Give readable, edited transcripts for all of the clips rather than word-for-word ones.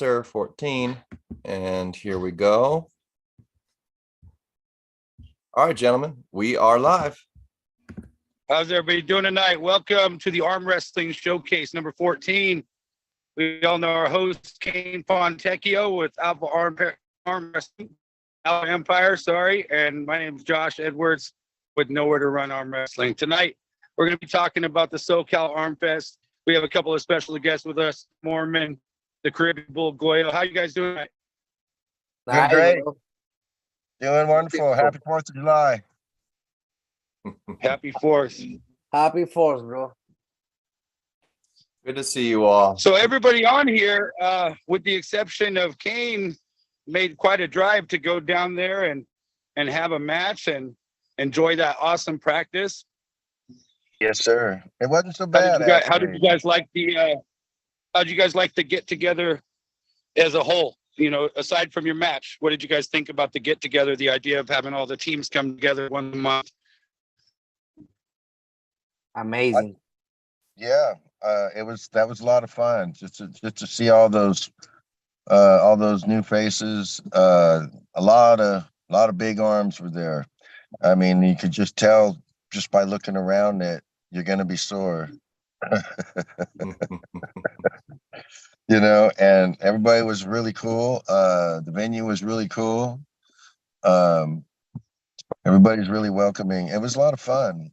Sir 14, and here we go. All right, gentlemen, we are live. How's everybody doing tonight? Welcome to the Arm Wrestling Showcase number 14. We all know our host, Kane Fontecchio with Alpha Arm Wrestling, Alpha Empire, sorry. And my name is Josh Edwards with Nowhere to Run Arm Wrestling. Tonight, we're going to be talking about the Socal Armfest. We have a couple of special guests with us, Mormon, the Caribbean Bull, Goyo. How you guys doing tonight? Doing great. Doing wonderful. Happy 4th of July. Happy 4th. Happy 4th, bro. Good to see you all. So everybody on here, with the exception of Kane, made quite a drive to go down there and have a match and enjoy that awesome practice. Yes, sir. It wasn't so bad. How did you guys like the get together as a whole? You know, aside from your match, what did you guys think about the get together? The idea of having all the teams come together one month. Amazing. That was a lot of fun. Just to see all those new faces. A lot of big arms were there. I mean, you could just tell just by looking around that you're going to be sore. You know, and everybody was really cool. The venue was really cool. Everybody's really welcoming. It was a lot of fun.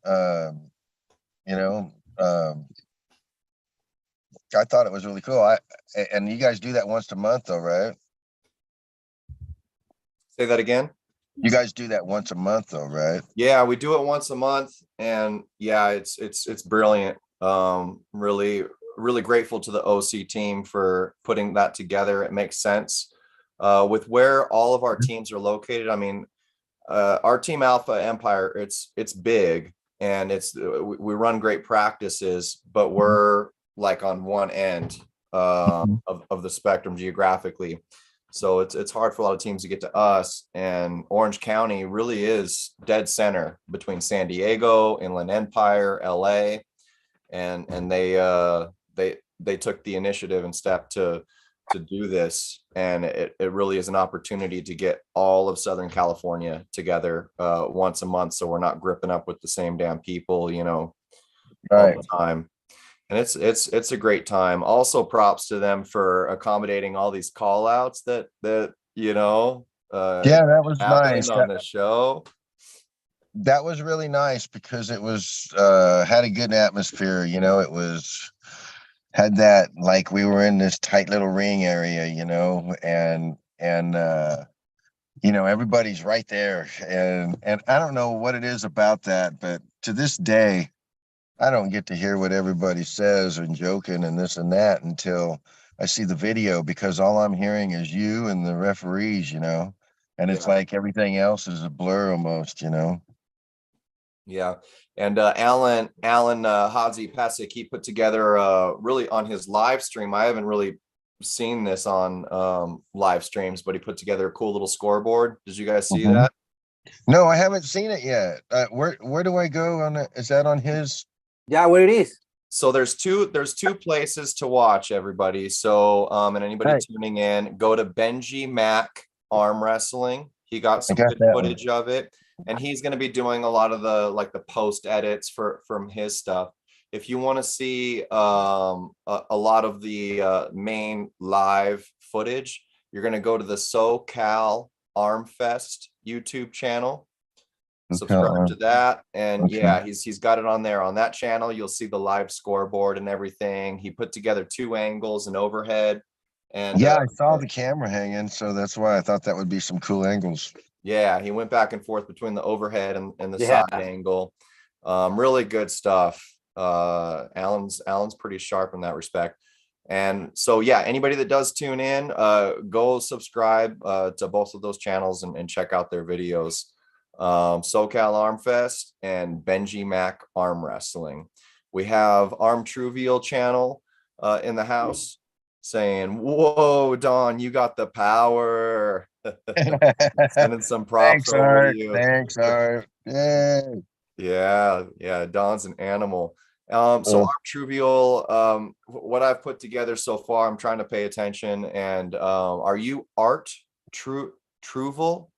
You know, I thought it was really cool. And you guys do that once a month, though, right? Say that again. You guys do that once a month, though, right? Yeah, we do it once a month, and yeah, it's brilliant. Really grateful to the OC team for putting that together. It makes sense with where all of our teams are located. I mean, our team Alpha Empire, it's big, and we run great practices, but we're like on one end of the spectrum geographically. So it's hard for a lot of teams to get to us, and Orange County really is dead center between San Diego, Inland Empire, LA, and they took the initiative and step to do this, and it really is an opportunity to get all of Southern California together once a month, so we're not gripping up with the same damn people, you know, all the time. And it's a great time. Also, props to them for accommodating all these call outs that you know that was nice on the show. That was really nice because it was had a good atmosphere. You know, had that, like, we were in this tight little ring area, you know, and you know, everybody's right there, and I don't know what it is about that, but to this day I don't get to hear what everybody says and joking and this and that until I see the video, because all I'm hearing is you and the referees, you know, and it's like everything else is a blur almost, you know. Yeah. And Alan Hadzi Pesek, he put together really on his live stream. I haven't really seen this on live streams, but he put together a cool little scoreboard. Did you guys see that? No, I haven't seen it yet. Where do I go on it? Is that on his? Yeah, where it is. So there's two places to watch, everybody. So and anybody tuning in, go to Benjimac Arm Wrestling. He got some good footage of it, and he's going to be doing a lot of the post edits from his stuff. If you want to see a lot of the main live footage, you're going to go to the Socal Armfest YouTube channel. Subscribe to that, and yeah, he's got it on there. On that channel, you'll see the live scoreboard and everything. He put together 2 angles and overhead, and I saw the camera hanging, so that's why I thought that would be some cool angles. Yeah, he went back and forth between the overhead and the side angle. Really good stuff. Alan's pretty sharp in that respect. And so yeah, anybody that does tune in, go subscribe to both of those channels and check out their videos. Socal Armfest and Benjimac Arm Wrestling. We have Armtruvial channel in the house saying, "Whoa, Don, you got the power." Sending some props. Thanks, Art. Thanks, Art. Yay. Yeah, Don's an animal. So Armtube, what I've put together so far, I'm trying to pay attention. And are you Art Truval?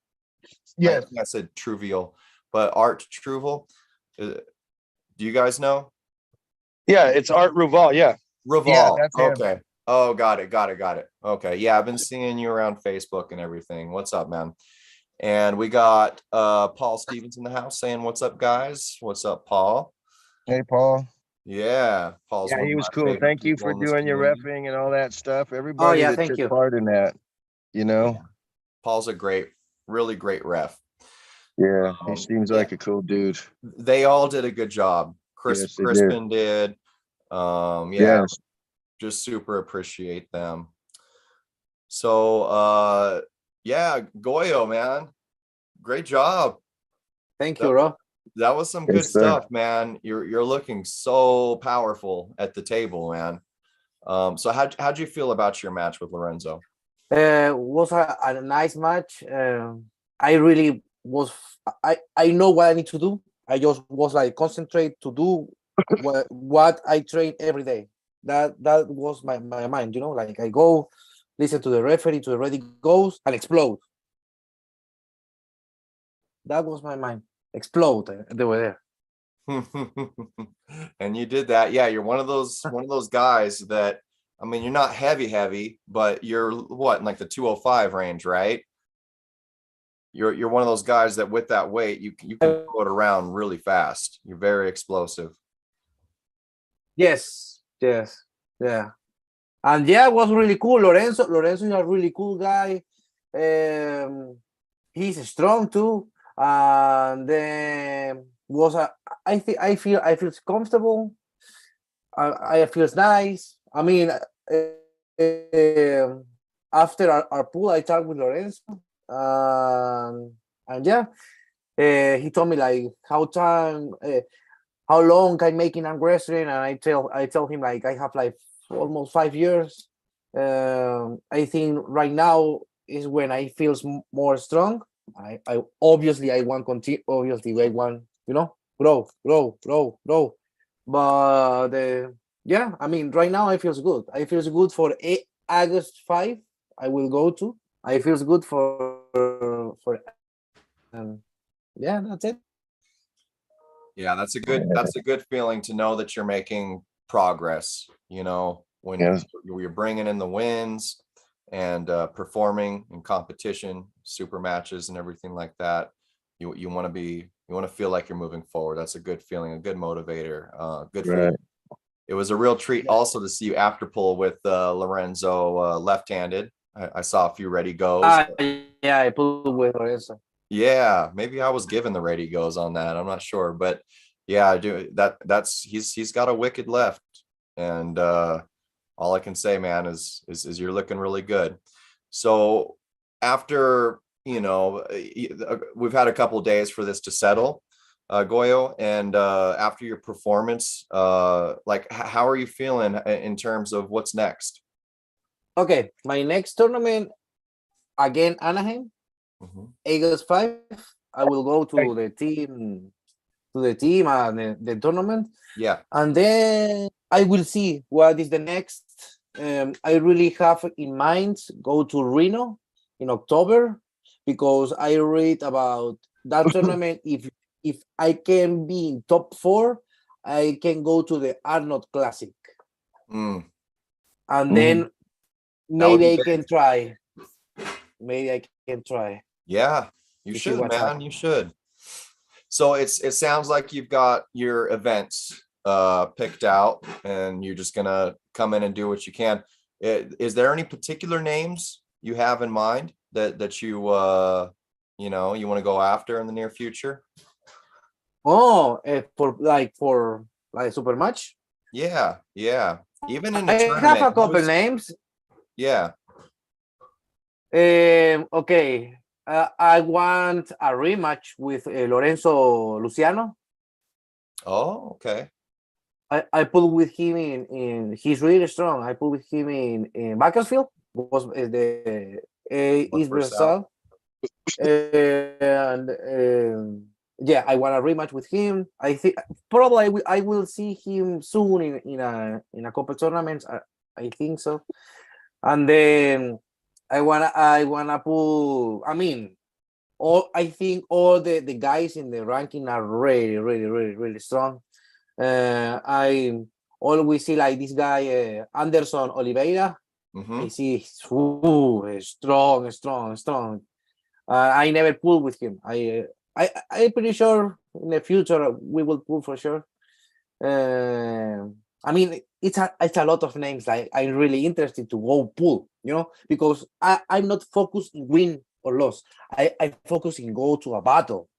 Yes. I said Truvial, but Art Truval. Do you guys know? Yeah, it's Art Ruval. Yeah. Revolve. that's him. Okay. Oh, got it. Okay. Yeah, I've been seeing you around Facebook and everything. What's up, man? And we got Paul Stevens in the house saying, "What's up, guys? What's up, Paul?" Hey, Paul. Yeah, Paul's Yeah, one he of was my cool. favorite Thank you people for in this doing your community. reffing and all that stuff. Oh Everybody yeah, that thank took you. part in that, you know. Yeah. Paul's a really great ref. Yeah, he seems Yeah, like a cool dude. they all did a good job. Yes, they did. Crispin did. Yeah, Yes. just super appreciate them. So yeah, Goyo, man, great job. Thank you, bro. That was some Yes, good sir. stuff, man. You're looking so powerful at the table, man. So how'd you feel about your match with Lorenzo? Was a nice match. I really was. I know what I need to do. I just was like concentrate to do what I train every day. That was my mind. You know, like I go listen to the referee, to the ready goes and explode. That was my mind. Explode. They were there. And you did that. Yeah, you're one of those guys that, I mean, you're not heavy, but you're what, in like the 205 range, right? You're one of those guys that with that weight, you can throw it around really fast. You're very explosive. Yes. Yeah. And yeah, it was really cool. Lorenzo is a really cool guy. He's strong too. And then I feel comfortable. I feels nice. I mean, after our pool, I talked with Lorenzo, and yeah, he told me like how long I'm making Armwrestling, and I tell him like I have like almost 5 years. I think right now is when I feel more strong. I obviously I want continue. Obviously I want grow. But yeah, I mean right now I feels good. I feels good for August 5. I will go to. I feels good for yeah, that's it. Yeah, that's a good feeling to know that you're making progress, you know, when Yes. you're bringing in the wins and performing in competition, super matches and everything like that. You want to feel like you're moving forward. That's a good feeling, a good motivator. Good for you. It was a real treat also to see you after pull with Lorenzo left-handed. I saw a few ready goes. Yeah, I pulled with Lorenzo. Yeah, maybe I was given the ready goes on that. I'm not sure, but yeah, I do. He's got a wicked left, and all I can say, man, is you're looking really good. So after we've had a couple of days for this to settle, Goyo, and after your performance, like how are you feeling in terms of what's next? Okay, my next tournament again Anaheim. August 5, I will go to the team and the tournament. Yeah. And then I will see what is the next. I really have in mind go to Reno in October because I read about that tournament. If I can be in top 4, I can go to the Arnold Classic. And then maybe I can try. Maybe I can try. Yeah, you should, man. You should. So it sounds like you've got your events picked out and you're just gonna come in and do what you can. Is there any particular names you have in mind that you want to go after in the near future? Oh, for super match? Yeah. Even in I tournament, have a couple names. Yeah. Okay. I want a rematch with Lorenzo Luciano. Oh, okay. I pulled with him in he's really strong. I pulled with him in Bakersfield. Was the East Brazil. And yeah, I want a rematch with him. I think probably I will see him soon in a couple tournaments. I think so. And then I wanna pull. I mean, I think all the guys in the ranking are really, really, really, really strong. I always see like this guy Anderson Oliveira. I see strong, strong, strong. I never pull with him. I'm pretty sure in the future we will pull for sure. I mean, it's a lot of names. Like I'm really interested to go pull, because I'm not focused in win or loss. I focus in go to a battle.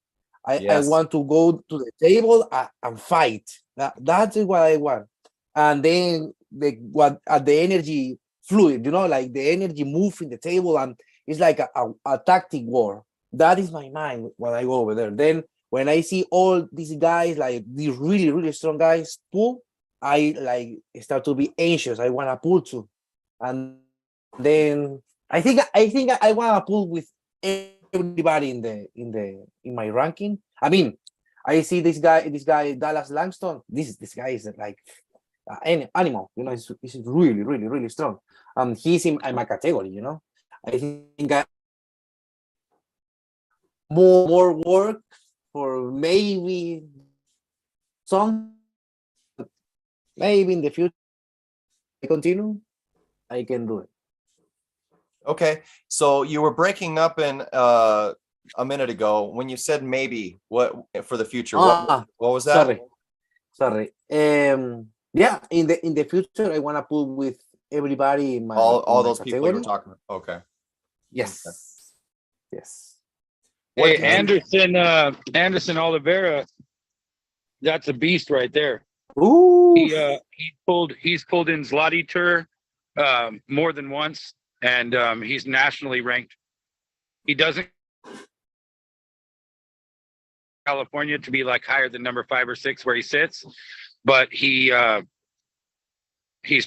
I Yes. want to go to the table and fight. That's what I want. And then the energy fluid, like the energy move in the table, and it's like a tactic war. That is my mind when I go over there. Then when I see all these guys, like these really, really strong guys pull, I like start to be anxious. I want to pull too. And then I think I want to pull with everybody in my ranking. I mean, I see this guy Dallas Langston. This guy is like an animal. He's really, really, really strong. He's in my category. I think more work for maybe maybe in the future I continue, I can do it. Okay, so you were breaking up in a minute ago when you said maybe. What for the future? What was that? Sorry. Yeah, in the future I want to pull with everybody in my all my those people you were category. talking about. Okay. Yes. Okay. Yes. Hey, Anderson Oliveira, that's a beast right there. Ooh. He's pulled in Zloty Tour more than once, and he's nationally ranked. He doesn't California to be like higher than number 5 or 6 where he sits, but he's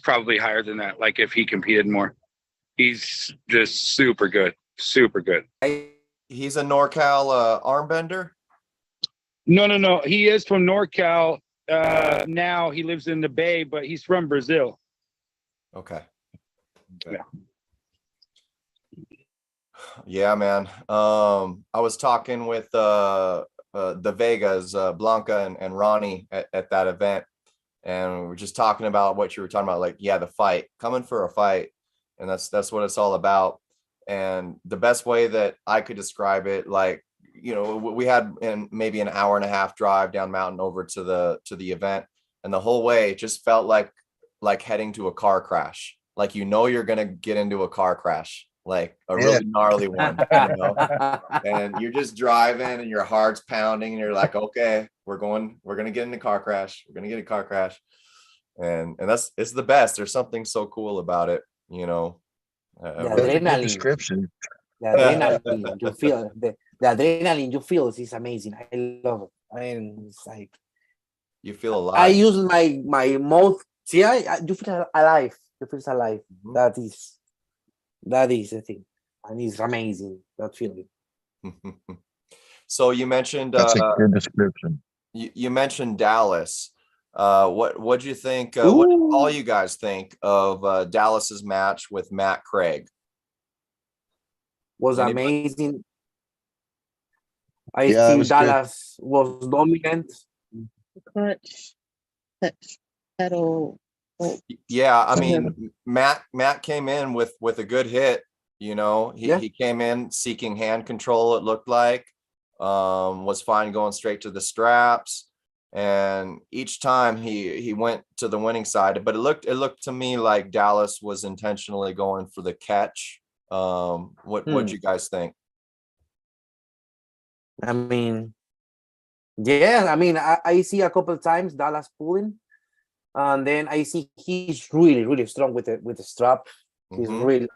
probably higher than that. Like if he competed more, he's just super good. He's a NorCal armbender. No. He is from NorCal. Now he lives in the Bay, but he's from Brazil. Okay. Yeah, man. I was talking with the Vegas, Blanca and Ronnie at that event, and we were just talking about what you were talking about, like, yeah, the fight, coming for a fight, and that's what it's all about. And the best way that I could describe it, like, we had maybe an hour and a half drive down mountain over to the event, and the whole way it just felt like heading to a car crash. Like, you're gonna get into a car crash, like a really gnarly one, and you're just driving and your heart's pounding and you're like, okay, we're gonna get in a car crash. We're gonna get a car crash. And it's the best. There's something so cool about it, The adrenaline. Description. The adrenaline you feel, the adrenaline you feel is amazing. I love it. I mean, it's like you feel alive. I use my mouth. See, you feel alive. You feel alive. Mhm. That is the thing, and it's amazing, that feeling. So you mentioned That's a good description. you mentioned Dallas. What do you think? What did all you guys think of Dallas's match with Matt Craig? Was Anybody? amazing. Yeah, it think was Dallas was dominant. Clutch, pedal. Yeah, I mean, Matt came in with a good hit. He came in seeking hand control. It looked like was fine going straight to the straps, and each time he went to the winning side. But it looked to me like Dallas was intentionally going for the catch. What'd you guys think? I mean, yeah, I mean, I see a couple of times Dallas pulling, and then I see he's really, really strong with the strap. He's really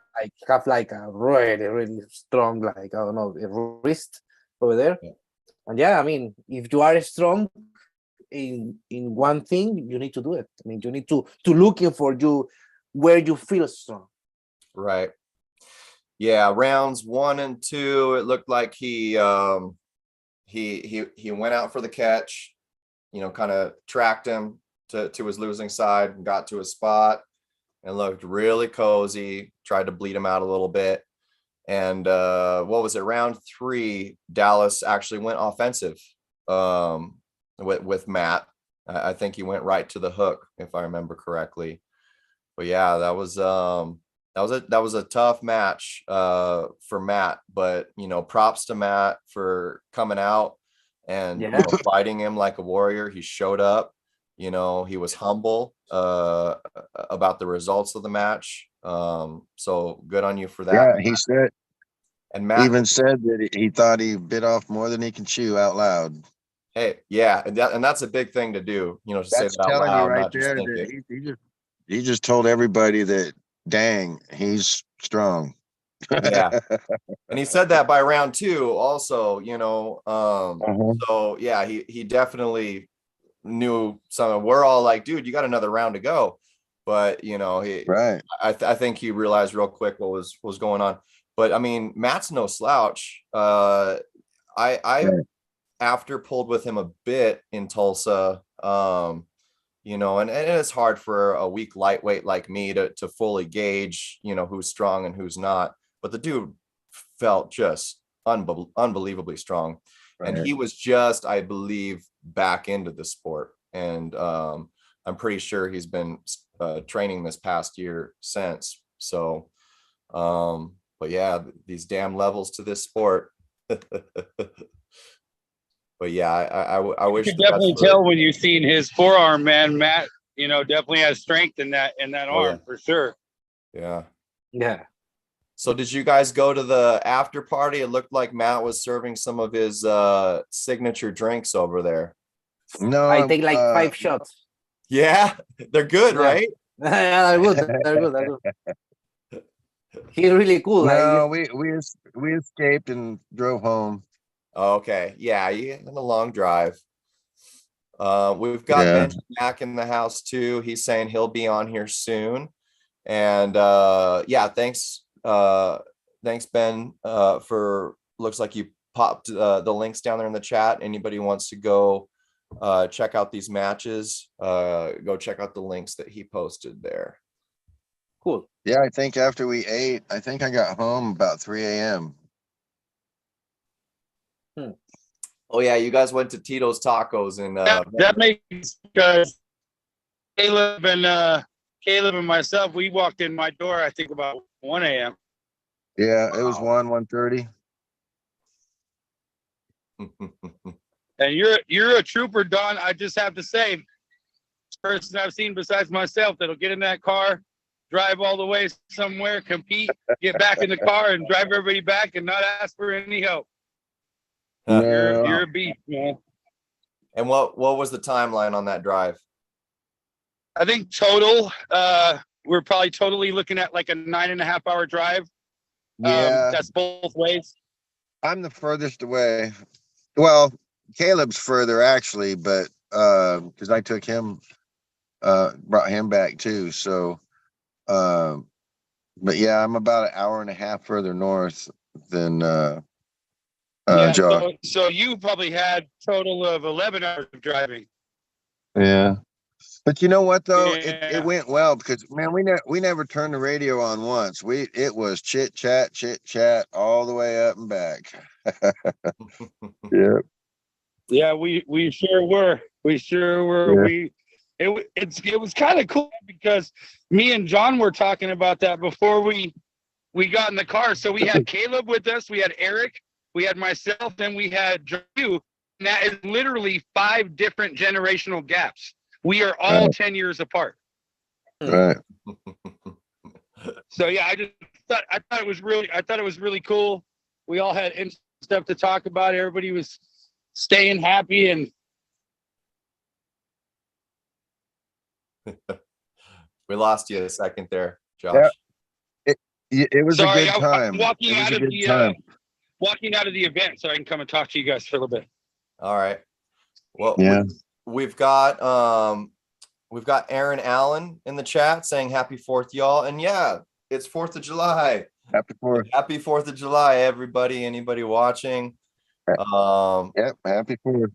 have like a really, really strong, like, I don't know, a wrist over there. Yeah. And yeah, I mean, if you are strong in one thing, you need to do it. I mean, you need to looking for where you feel strong. Right. Yeah, rounds 1 and 2, it looked like he he went out for the catch, kind of tracked him to his losing side and got to his spot and looked really cozy, tried to bleed him out a little bit. And what was it, round 3, Dallas actually went offensive with Matt. I think he went right to the hook, if I remember correctly. But yeah, that was a tough match for Matt. But props to Matt for coming out and fighting him like a warrior. He showed up. He was humble about the results of the match. So good on you for that. Yeah, he said, and Matt even said that he thought he bit off more than he can chew out loud. Hey, yeah, and that's a big thing to do, to say that out loud, not just think it. He just told everybody that, dang, he's strong. Yeah. And he said that by round 2 also, so yeah, he definitely knew some. We're all like, dude, you got another round to go. But right. I think he realized real quick what was going on. But I mean, Matt's no slouch. I after pulled with him a bit in Tulsa, and it's hard for a weak lightweight like me to fully gauge, who's strong and who's not. But the dude felt just unbelievably strong. Right. And he was just, I believe, back into the sport. And I'm pretty sure he's been training this past year since. So, but yeah, these damn levels to this sport. But yeah, I wish you can definitely tell when you've seen his forearm, man. Matt, definitely has strength in that arm for sure. Yeah. Yeah. So did you guys go to the after party? It looked like Matt was serving some of his signature drinks over there. No, I take like 5 shots. Yeah, they're good, right? Yeah, they're good. He's really cool. No, we escaped and drove home. Okay, yeah, you had a long drive. We've got Benjimac in the house too. He's saying he'll be on here soon. And thanks Ben, for, looks like you popped the links down there in the chat. Anybody wants to go check out these matches, go check out the links that he posted there. Cool. Yeah, I think after we ate, I think I got home about 3 a.m. Oh yeah, you guys went to Tito's Tacos and that makes, because Caleb and myself, we walked in my door, I think about 1 a.m. Yeah, it was 1:30. And you're a trooper, Don. I just have to say, person I've seen besides myself that'll get in that car, drive all the way somewhere, compete, get back in the car and drive everybody back and not ask for any help. You're a beast, man. And what was the timeline on that drive? I think total, we're probably totally looking at like a 9.5 hour drive. Yeah, that's both ways. I'm the furthest away. Well, Caleb's further actually, but because I took him, brought him back too. So, but yeah, I'm about an hour and a half further north than Josh. So you probably had total of 11 hours of driving. Yeah. But you know what though, it went well because man, we never turned the radio on once. It was chit chat all the way up and back. Yeah, we sure were. Yeah. It was kind of cool because me and John were talking about that before we got in the car. So we had Caleb with us, we had Eric, we had myself, then we had Drew. And that is literally 5 different generational gaps. We are all 10 years apart. Right. So yeah, I thought it was really cool. We all had stuff to talk about. Everybody was staying happy and we lost you a second there, Josh. Yeah. It was sorry, a good time. I'm walking out of the event so I can come and talk to you guys for a little bit. All right. Well, yeah. We've got Aaron Allen in the chat saying happy 4th, y'all. And yeah, it's 4th of July. Happy 4th. Happy 4th of July, everybody. Anybody watching? Yep, happy for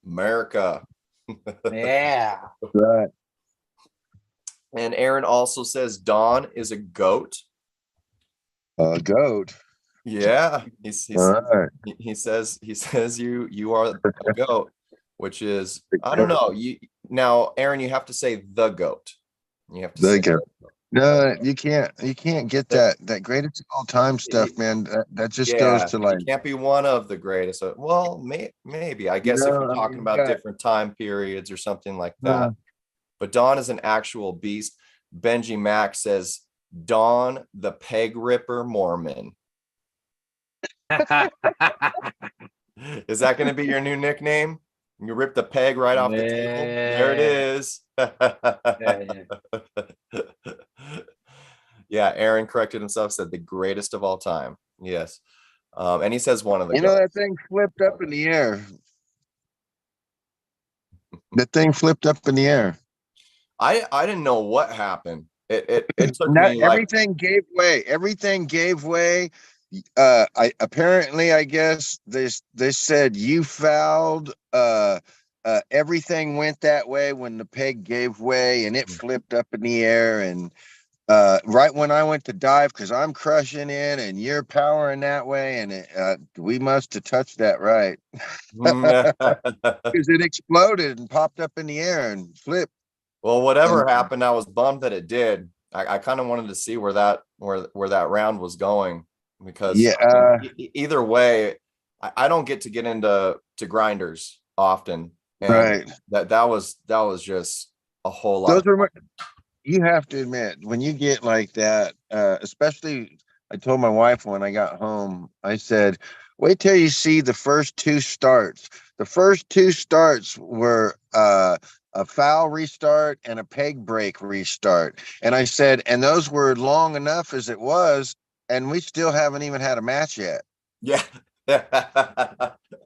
America. Yeah. right. And Aaron also says Don is a goat. Goat. Yeah, All right. he says you are a goat, which is I don't know. Now, Aaron, you have to say the goat. You have to The say goat. No, you can't get That- that greatest of all time stuff, man. That just goes yeah, to like, you can't be one of the greatest. Well, maybe I guess if you're I talking mean, about you different time periods or something like got, that. But Don is an actual beast. Benjimac says Don the Peg Ripper Mormon. Is that going to be your new nickname? You rip the peg right off the table. There it is. Yeah, Aaron corrected himself, said the greatest of all time. Yes. And he says one of the you know, goats. that thing flipped up in the air. That thing flipped up in the air. I didn't know what happened. It took Not me like everything gave way. Everything gave way. I apparently, I guess they said you fouled. Everything went that way when the peg gave way and it flipped up in the air. And right when I went to dive, because I'm crushing in and you're powering that way, and we must have touched that right because it exploded and popped up in the air and flipped. well, whatever And happened, I was bummed that it did. I kind of wanted to see where that round was going because yeah, either way, I don't get into grinders often, and right. that was just a whole lot Those of are you have to admit when you get like that, especially I told my wife when I got home, I said, wait till you see the first two starts. The first two starts were a foul restart and a peg break restart. And I said, and those were long enough as it was, and we still haven't even had a match yet. yeah.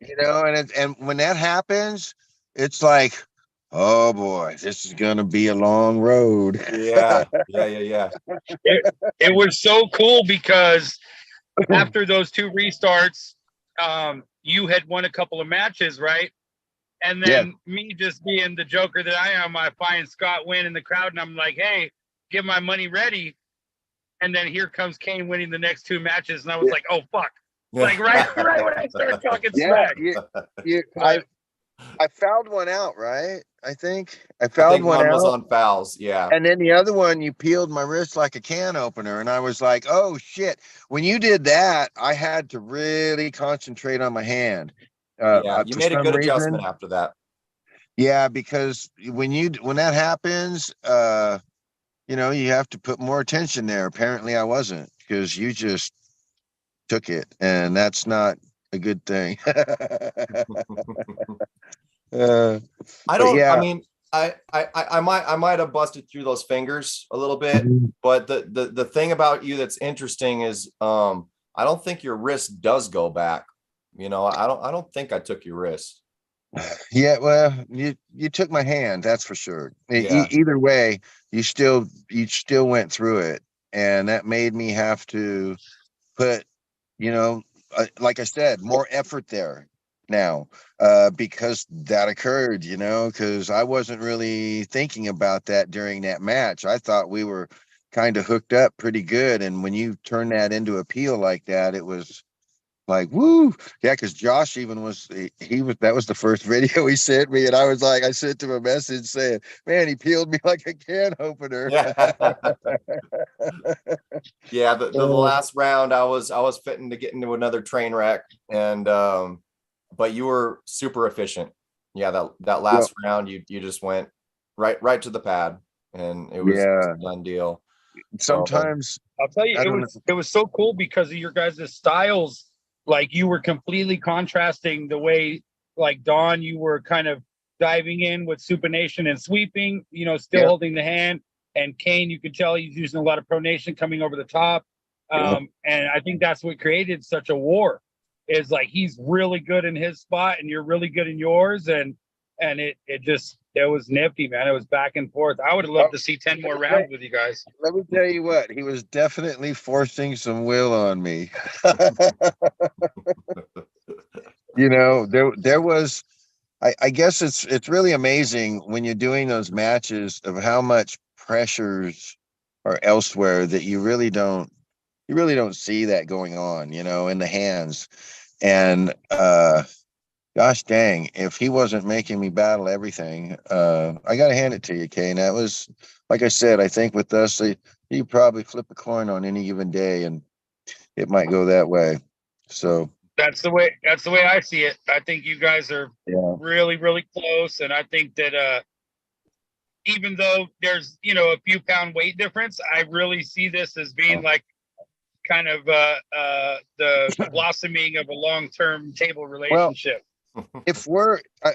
You know, and when that happens, it's like, oh boy, this is gonna be a long road. Yeah. It was so cool because after those two restarts, you had won a couple of matches, right? And Yeah. then me just being the joker that I am, I find Scott win in the crowd, and I'm like, "Hey, get my money ready." And then here comes Kane winning the next two matches, and I was Yeah. like, "Oh fuck!" Like right when I started talking Yeah, smack. I fouled one out, right? I think I I fouled think one one was out, on fouls. Yeah. and then the other one you peeled my wrist like a can opener, and I was like, "Oh shit!" When you did that, I had to really concentrate on my hand. Yeah. You For made a some good adjustment reason, after that. yeah, because when that happens, you know, you have to put more attention there. Apparently, I wasn't because you just took it, and that's not a good thing. I But don't. I yeah, mean, I might have busted through those fingers a little bit, but the thing about you that's interesting is I don't think your wrist does go back. You know, I don't think I took your wrist. yeah. Well, you took my hand, that's for sure. Yeah. Either way, you still went through it, and that made me have to put, you know, like I said, more effort there now, because that occurred, you know, because I wasn't really thinking about that during that match. I thought we were kind of hooked up pretty good. And when you turn that into a peel like that, it was like, woo. Yeah, because Josh even he was that was the first video he sent me. And I was like, I sent him a message saying, man, he peeled me like a can opener. Yeah. Yeah. The last round, I was fitting to get into another train wreck, and but you were super efficient. Yeah, that last round, you just went right to the pad, and it was Yeah. a done deal. So Sometimes I'll tell you, I don't know. it was so cool because of your guys' styles. Like you were completely contrasting the way, like Don, you were kind of diving in with supination and sweeping, you know, still Yep. holding the hand. And Kane, you could tell he's using a lot of pronation coming over the top. And I think that's what created such a war. Is like he's really good in his spot and you're really good in yours, and it was nifty, man. It was back and forth. I would have loved to see 10 more rounds with you guys. Let me tell you what, he was definitely forcing some will on me. there was, I guess it's really amazing when you're doing those matches of how much pressures are elsewhere that you really don't see that going on, in the hands. And gosh dang, if he wasn't making me battle everything, I gotta hand it to you, Kane. That was, like I said, I think with us, you probably flip a coin on any given day and it might go that way. So That's the way I see it. I think you guys are yeah. really, really close. And I think that even though there's, a few pound weight difference, I really see this as being like kind of the blossoming of a long-term table relationship. Well, if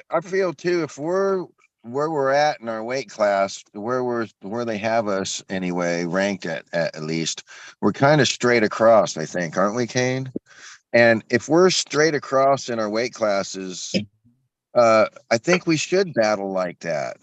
I feel too, if we're where we're at in our weight class, where they have us anyway, ranked at least, we're kind of straight across, I think, aren't we, Kane? And if we're straight across in our weight classes, I think we should battle like that.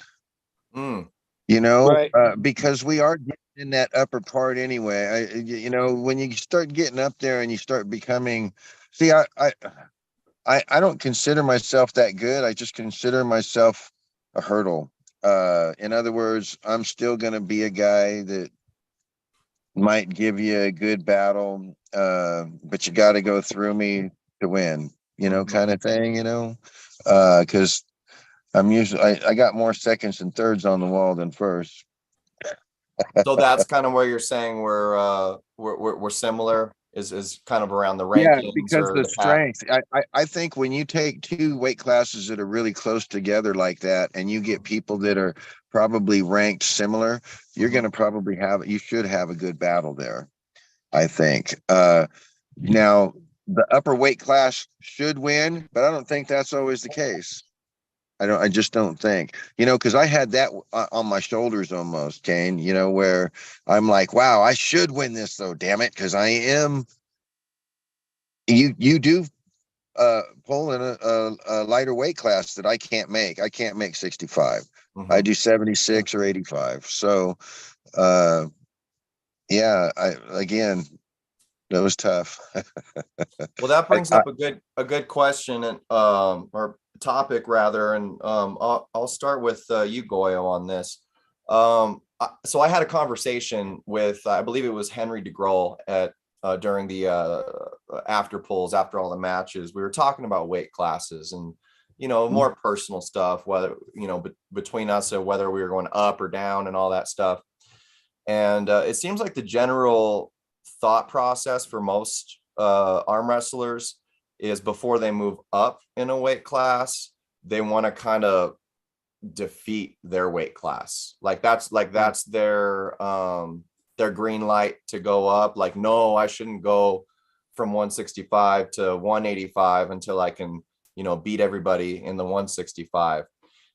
Right. Because we are getting in that upper part anyway. When you start getting up there and you start becoming, see, I don't consider myself that good. I just consider myself a hurdle. In other words, I'm still going to be a guy that might give you a good battle, but you got to go through me to win, kind of thing, because I'm usually, I got more seconds and thirds on the wall than first. So that's kind of where you're saying we're similar, is kind of around the rankings. Yeah, because or the pack. strength. I think when you take two weight classes that are really close together like that, and you get people that are probably ranked similar, you're going to you should have a good battle there, I think. Now, the upper weight class should win, but I don't think that's always the case. I just don't think, because I had that on my shoulders almost, Kane, where I'm like, wow, I should win this though, damn it, because I am. You do pull in a lighter weight class that I can't make. I can't make 65. I do 76 or 85. So, yeah, again, that was tough. Well, that brings up a good question and or topic rather, and I'll start with you, Goyo, on this. So I had a conversation with, I believe it was Henry DeGrol at during the after pulls, after all the matches. We were talking about weight classes and more personal stuff, whether between us, or whether we were going up or down and all that stuff. And it seems like the general thought process for most arm wrestlers is before they move up in a weight class, they want to kind of defeat their weight class. That's their green light to go up. Like, no, I shouldn't go from 165 to 185 until I can, beat everybody in the 165.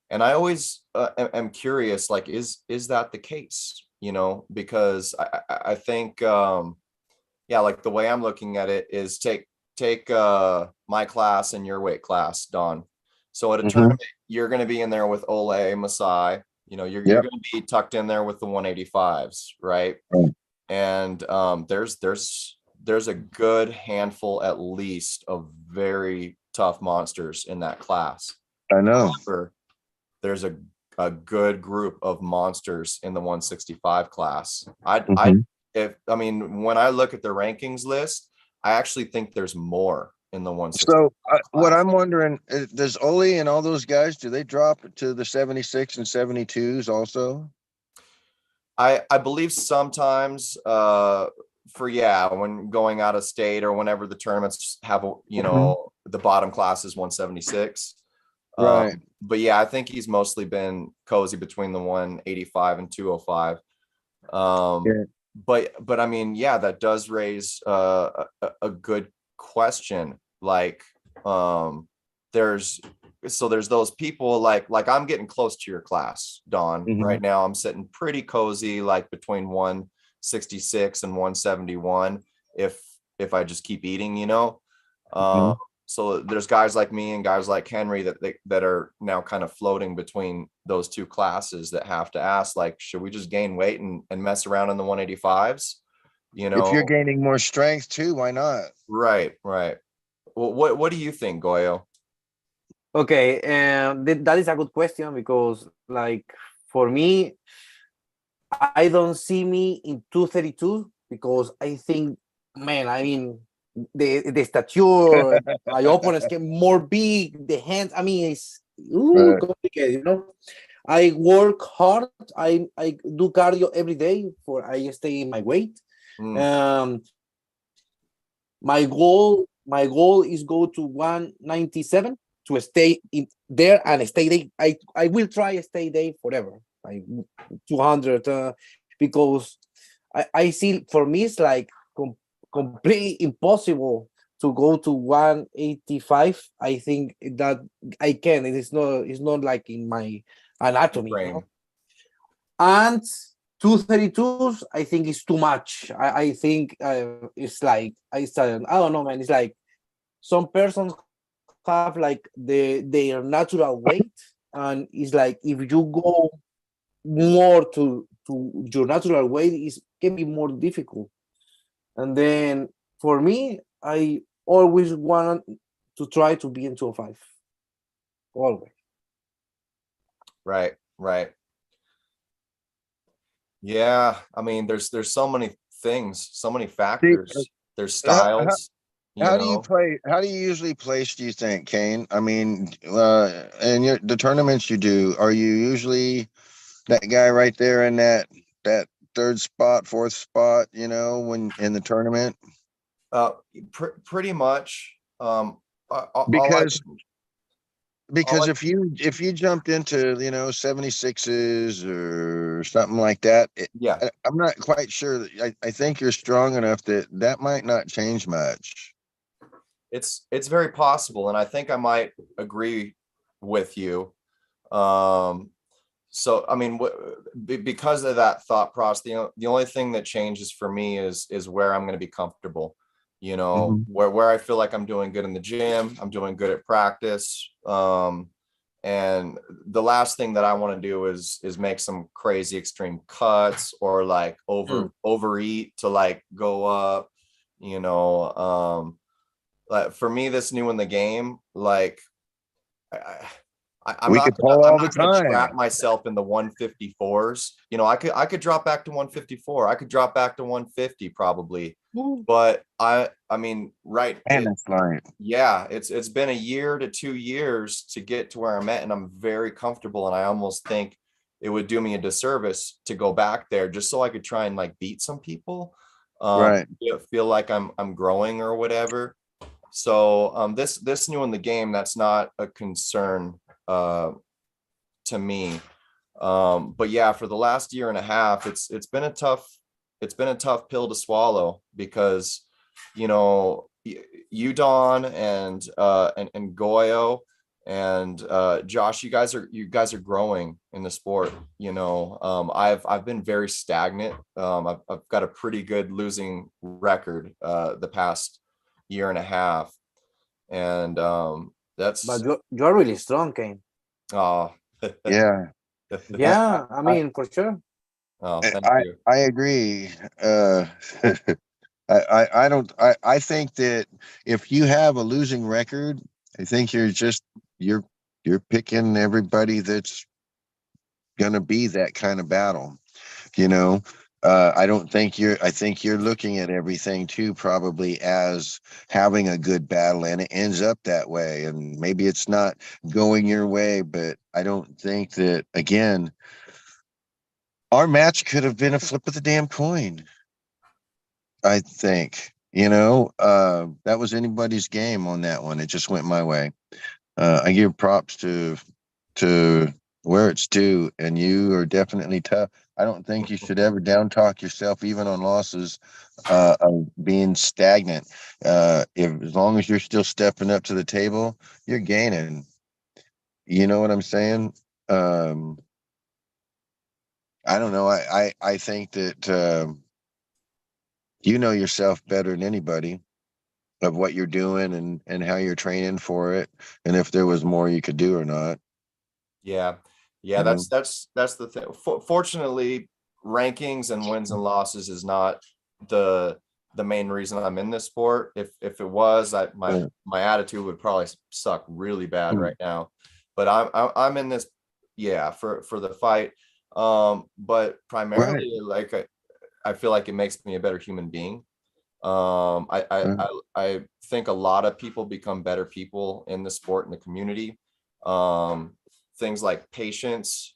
And I always am curious, like, is that the case? Because I think, like the way I'm looking at it is take my class and your weight class, Don. So at a tournament, you're going to be in there with Ole, Masai. You're going to be tucked in there with the 185s, right? And there's a good handful, at least, of very tough monsters in that class. I know. However, there's a good group of monsters in the 165 class. When I look at the rankings list, I actually think there's more in the 165. So what I'm wondering, does Ole and all those guys, do they drop to the 76 and 72s also? I believe sometimes when going out of state or whenever the tournaments have, the bottom class is 176. Right. But yeah, I think he's mostly been cozy between the 185 and 205. But I mean, yeah, that does raise a good question. Like, there's those people like I'm getting close to your class, Don. Right now I'm sitting pretty cozy, like between 166 and 171 if I just keep eating, So there's guys like me and guys like Henry that are now kind of floating between those two classes that have to ask, like, should we just gain weight and mess around in the 185s? If you're gaining more strength too, why not? Right. Well, what do you think, Goyo? Okay, and that is a good question because, like, for me, I don't see me in 232 because I think, man, I mean, the stature, my opponents get more big, the hands. I mean, it's Right. complicated, you know. I work hard. I do cardio every day for I stay in my weight. Mm, Um, my goal is go to 197 to stay in there and stay there. I will try stay there forever, like 200, because I see for me it's like completely impossible to go to 185. I think that I can. It's not like in my anatomy, you frame. know? And 232s, I think is too much. I think it's like I don't know, man. It's like some persons have like their natural weight, and it's like if you go more to your natural weight, it can be more difficult. And then for me, I always want to try to be in 205. Always. Right, right. Yeah, I mean, there's so many things, so many factors. There's styles, you How do you know. play? How do you usually place? Do you think, Kane? I mean, and the tournaments you do, are you usually that guy right there in that third spot, fourth spot? You know, when in the tournament, Uh, Pretty much. All I because can, all because I, if you jumped into 76s or something like that, yeah, I'm not quite sure. I think you're strong enough that might not change much. it's very possible, and I think I might agree with you. Um, so I mean, because of that thought process, the only thing that changes for me is where I'm going to be comfortable. You know, Mhm. where I feel like I'm doing good in the gym, I'm doing good at practice. And the last thing that I want to do is make some crazy extreme cuts or like overeat to like go up. You know, like for me, this new in the game, like I, We could pull I'm all the not gonna time. trap myself in the 154s. You know, I could drop back to 154. I could drop back to 150 probably. But I mean, right, Man, that's like yeah, it's been a year to 2 years to get to where I'm at, and I'm very comfortable. And I almost think it would do me a disservice to go back there just so I could try and like beat some people. right. Feel like I'm growing or whatever. So this new in the game, that's not a concern to me. But yeah, for the last year and a half, it's been a tough pill to swallow because you know you Don and Goyo and Josh, you guys are growing in the sport. You know, I've been very stagnant. I've got a pretty good losing record the past year and a half, and But that's you're really strong, Kane. oh Yeah. I Yeah, I I mean, for sure. oh, thank I you. I agree. I don't I think that if you have a losing record, I think you're you're picking everybody that's gonna be that kind of battle. You know, I don't think I think you're looking at everything too, probably as having a good battle, and it ends up that way. And maybe it's not going your way, but I don't think that, again, our match could have been a flip of the damn coin. I think, that was anybody's game on that one. It just went my way. I give props to where it's due, and you are definitely tough. I don't think you should ever down talk yourself, even on losses, of being stagnant. If as long as you're still stepping up to the table, you're gaining. You know what I'm saying? Um, I don't know. I think that you know yourself better than anybody of what you're doing and how you're training for it, and if there was more you could do or not. Yeah, yeah, You know. that's the thing. Fortunately, rankings and wins and losses is not the the main reason I'm in this sport. If it was, my attitude would probably suck really bad right now. But I'm in this, yeah, for the fight. But primarily, like I feel like it makes me a better human being. I think a lot of people become better people in the sport and the community. Things like patience,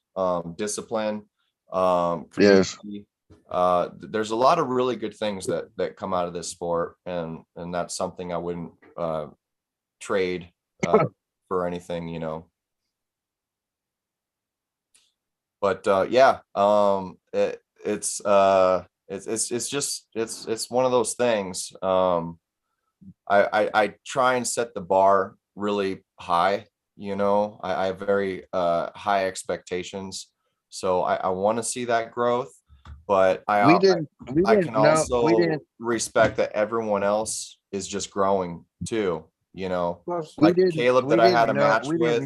discipline, community. There's a lot of really good things that come out of this sport, and that's something I wouldn't trade for anything, you know. But yeah, it's one of those things. I try and set the bar really high, you know. I have very high expectations, so I want to see that growth, but I can also respect that everyone else is just growing too, you know. Like Caleb that I had a match with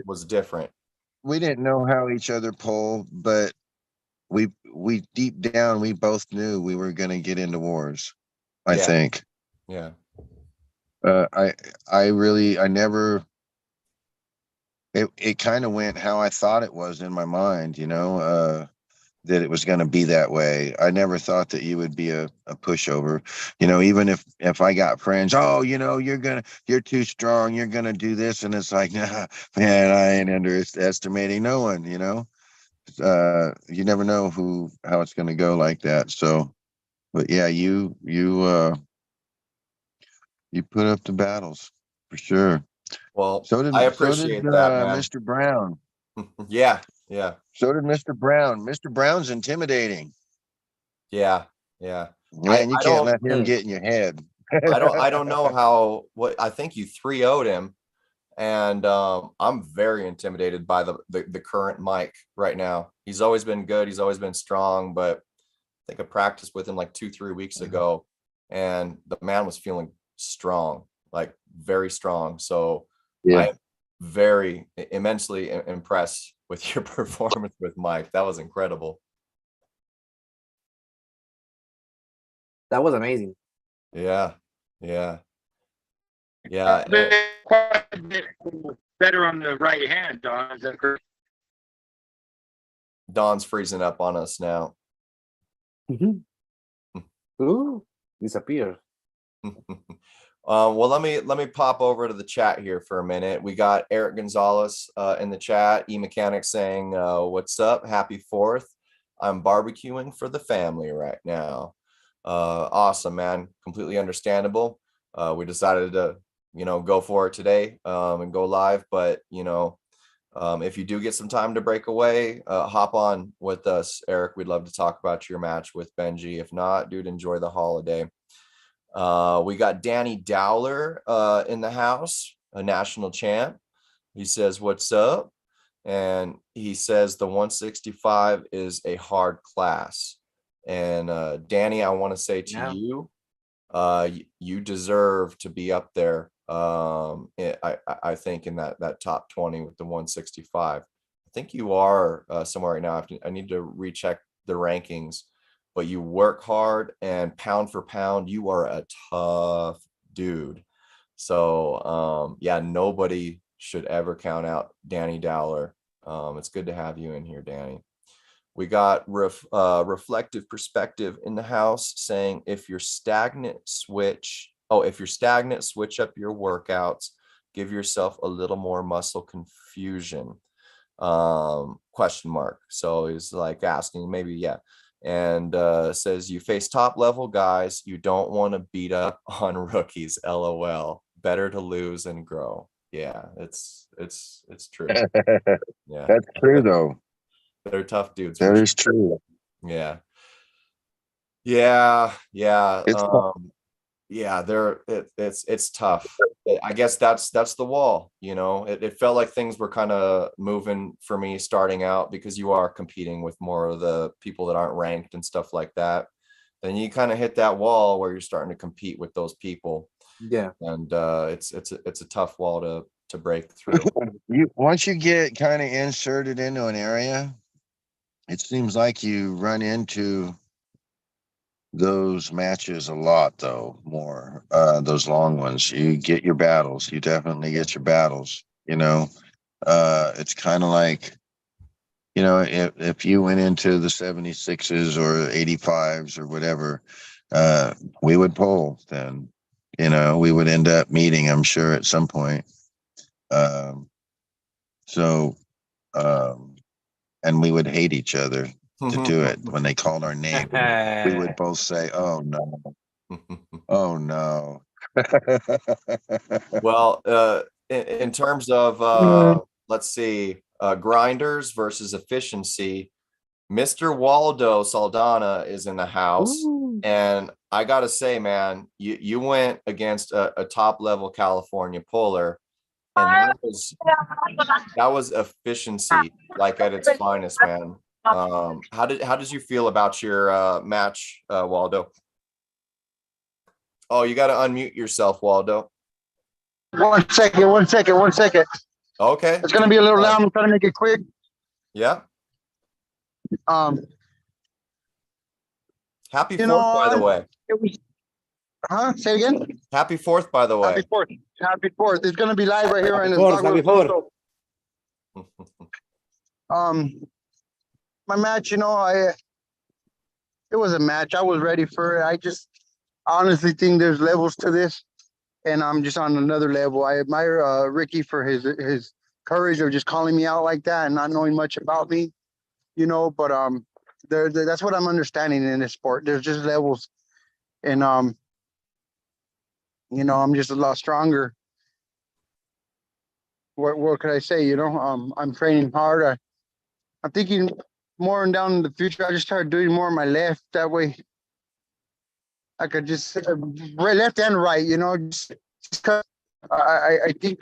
was different. We didn't know how each other pulled, but we deep down we both knew we were going to get into wars. I think. Yeah. I never. It kind of went how I thought it was in my mind, you know, that it was going to be that way. I never thought that you would be a pushover, you know, even if I got friends, oh, you know, you're too strong, you're going to do this. And it's like, nah, man, I ain't underestimating no one, you know. You never know how it's going to go like that. So, but yeah, you put up the battles for sure. Well, I appreciate that, man. Mr. Brown. Yeah. So did Mr. Brown. Mr. Brown's intimidating. Yeah. Man, you can't let him get in your head. I don't know what I think you 3-0'd him, and I'm very intimidated by the current Mike right now. He's always been good. He's always been strong, but I think I practiced with him like 2-3 weeks ago, and the man was feeling strong, like very strong. So I'm very immensely impressed with your performance with Mike. That was incredible. That was amazing. Yeah. Quite a bit better on the right hand, Don. Is that correct? Don's freezing up on us now. Ooh, disappear. Well, let me pop over to the chat here for a minute. We got Eric Gonzalez in the chat. E-Mechanic saying, "What's up? Happy 4th. I'm barbecuing for the family right now." Awesome, man. Completely understandable. We decided to, you know, go for it today and go live. But you know, if you do get some time to break away, hop on with us, Eric. We'd love to talk about your match with Benji. If not, dude, enjoy the holiday. We got Danny Dowler in the house, a national champ. He says, "What's up?" And he says the 165 is a hard class. And Danny, I want to say to you, you deserve to be up there. I think in that top 20 with the 165. I think you are somewhere right now. I need to recheck the rankings. But you work hard, and pound for pound, you are a tough dude. So yeah, nobody should ever count out Danny Dowler. It's good to have you in here, Danny. We got Reflective Perspective in the house saying, if you're stagnant, switch up your workouts, give yourself a little more muscle confusion. Question mark. So he's like asking, maybe, yeah. And says, you face top level guys, you don't want to beat up on rookies. LOL. Better to lose and grow. Yeah, it's true. Yeah, that's true though. They're tough dudes. That is true. Yeah. It's tough. I guess that's the wall, you know. It felt like things were kind of moving for me starting out, because you are competing with more of the people that aren't ranked and stuff like that. Then you kind of hit that wall where you're starting to compete with those people. Yeah. And it's a tough wall to break through. Once you get kind of inserted into an area, it seems like you run into those matches a lot, though, more those long ones. You get your battles. You definitely get your battles. It's kind of like, if you went into the 76s or 85s or whatever, we would poll then. We would end up meeting, I'm sure, at some point. So, and we would hate each other to do it. When they called our name, we would both say, "Oh no, oh no." Well, in terms of let's see, grinders versus efficiency, Mr. Waldo Saldana is in the house. Ooh. And I gotta say, man, you went against a top level California puller, and that was efficiency, like at its finest, man. How did you feel about your match, Waldo? Oh, you got to unmute yourself, Waldo. 1 second. Okay. It's gonna be a little loud. I'm trying to make it quick. Yeah. Happy You 4th, know, by the way. It was, say it again. Happy 4th, by the way. Happy 4th. Happy 4th. It's gonna be live right here in the Happy 4th. My match, it was a match. I was ready for it. I just honestly think there's levels to this, and I'm just on another level. I admire Ricky for his courage of just calling me out like that and not knowing much about me, but that's what I'm understanding in this sport. There's just levels, and I'm just a lot stronger. What could I say? I'm training hard. I'm thinking more and down in the future. I just started doing more on my left. That way, I could just right, left and right. Just cause I think.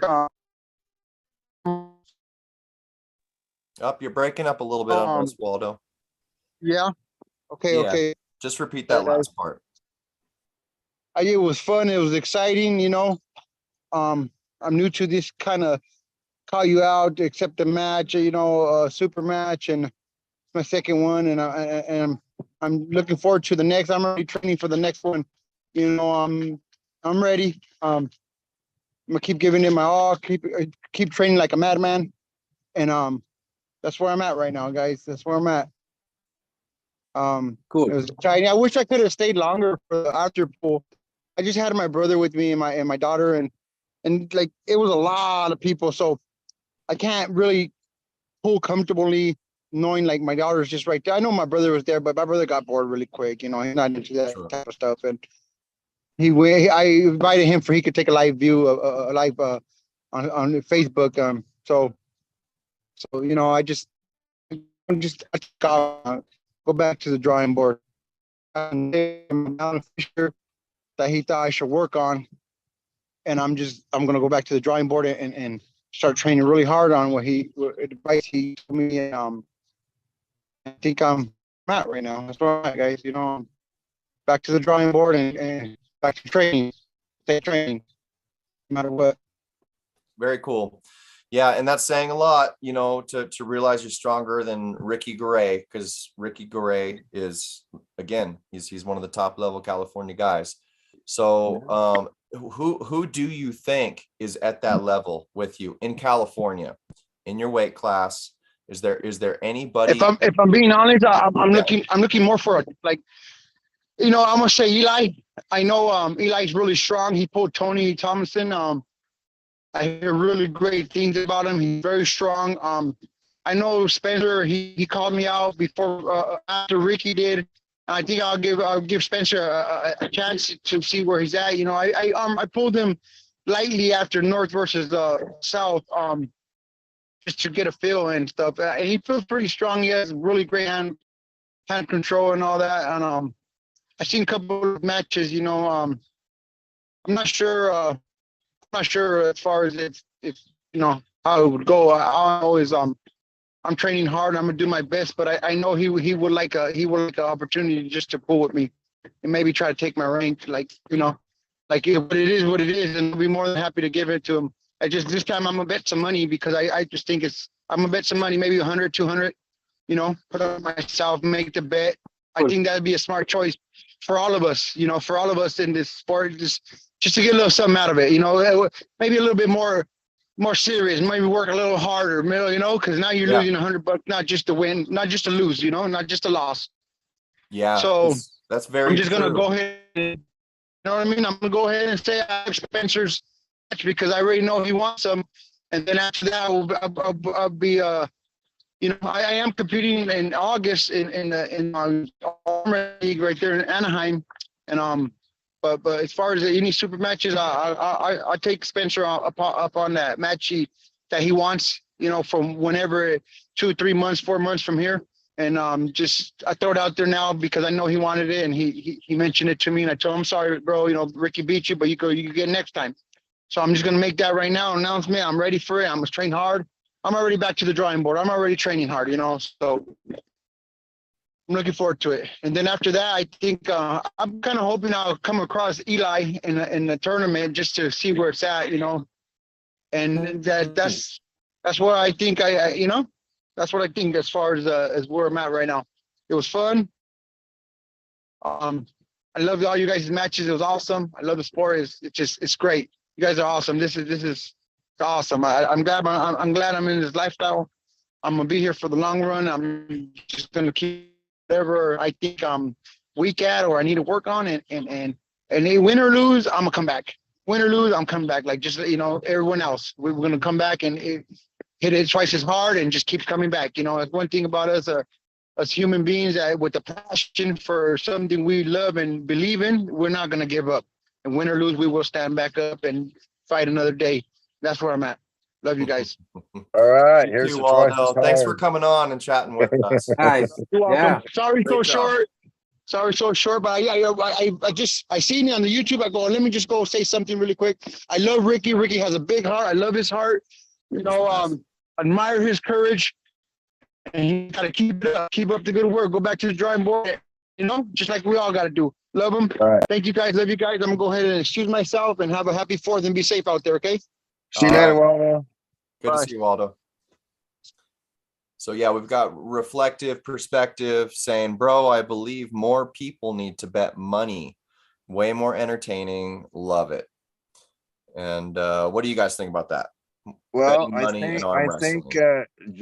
You're breaking up a little bit on us, Waldo. Yeah. Okay. Yeah. Okay. Just repeat that last part. It was fun. It was exciting. I'm new to this kind of call you out, accept the match. Super match, and it's my second one, and I'm looking forward to the next. I'm already training for the next one. I'm ready. I'm gonna keep giving it my all. Keep training like a madman, and that's where I'm at right now, guys. That's where I'm at. Cool. It was exciting. I wish I could have stayed longer for the after pool. I just had my brother with me and my daughter, and like it was a lot of people, so I can't really pull comfortably knowing like my daughter's just right there. I know my brother was there, but my brother got bored really quick. He's not into that type of stuff, and I invited him for he could take a live view, a live on Facebook. So I'm just go back to the drawing board. And Fisher that he thought I should work on, and I'm gonna go back to the drawing board and start training really hard on what advice he told me. And I think I'm at right now. That's right, guys. Back to the drawing board and back to training. Stay training, no matter what. Very cool. Yeah, and that's saying a lot, to realize you're stronger than Ricky Garay, because Ricky Garay is, again, he's one of the top level California guys. So who do you think is at that level with you in California, in your weight class? Is there anybody? If I'm being honest, I'm looking more for I'm gonna say Eli. I know Eli's really strong. He pulled Tony Thompson. I hear really great things about him. He's very strong. I know Spencer. He called me out before after Ricky did. I think I'll give Spencer a chance to see where he's at. I pulled him lightly after North versus South, just to get a feel and stuff. And he feels pretty strong. He has really great hand control and all that. And I've seen a couple of matches. I'm not sure. Not sure as far as if how it would go. I always I'm training hard. I'm gonna do my best, but I know he would like an opportunity just to pull with me and maybe try to take my rank. But it is what it is, and I'll be more than happy to give it to him. This time I'm gonna bet some money because I just think I'm gonna bet some money, maybe 100, 200. Put up myself, make the bet. I think that'd be a smart choice for all of us, for all of us in this sport, just to get a little something out of it, maybe a little bit more serious, maybe work a little harder, because now you're losing $100, not just to win, not just to lose, not just to loss. Yeah. So that's very I'm just true. going to go ahead and, you know what I mean? I'm going to go ahead and say I have Spencer's match because I already know he wants them. And then after that, I'll be, I am competing in August in my Armwrestling league right there in Anaheim. And, but as far as any super matches, I take Spencer up on that match sheet that he wants, from whenever 2, 3 months, 4 months from here. And I throw it out there now because I know he wanted it, and he mentioned it to me, and I told him, sorry, bro, Ricky beat you, but you get next time. So I'm just gonna make that right now. Announcement. I'm ready for it. I'm gonna train hard. I'm already back to the drawing board. I'm already training hard, So I'm looking forward to it. And then after that, I think I'm kind of hoping I'll come across Eli in the tournament just to see where it's at, And that's what I think. That's what I think as far as where I'm at right now. It was fun. I loved all you guys' matches. It was awesome. I love the sport. It's great. You guys are awesome. This is awesome. I'm glad I'm in this lifestyle. I'm gonna be here for the long run. I'm just gonna keep whatever I think I'm weak at or I need to work on, and win or lose, I'm gonna come back. Win or lose, I'm coming back. Like just everyone else, we're gonna come back and hit it twice as hard and just keep coming back. That's one thing about us. As human beings, with the passion for something we love and believe in, we're not gonna give up. And win or lose, we will stand back up and fight another day. That's where I'm at. Love you guys. All right. You Here's too, the twice Waldo. as Thanks for hard. coming on and chatting with us. Nice. You're welcome. Yeah. Sorry, Great so job. short. Sorry, so short. But I seen it on the YouTube. I go, let me just go say something really quick. I love Ricky. Ricky has a big heart. I love his heart. Admire his courage. And he got to keep it up. Keep up the good work. Go back to the drawing board. Just like we all got to do. Love him. All right. Thank you guys. Love you guys. I'm gonna go ahead and excuse myself and have a happy 4th and be safe out there. Okay. See you All later, right. Waldo. Good Bye. to see you, Waldo. So yeah, we've got reflective perspective saying, bro, I believe more people need to bet money. Way more entertaining. Love it. And what do you guys think about that? Well, Betting money and arm I wrestling. think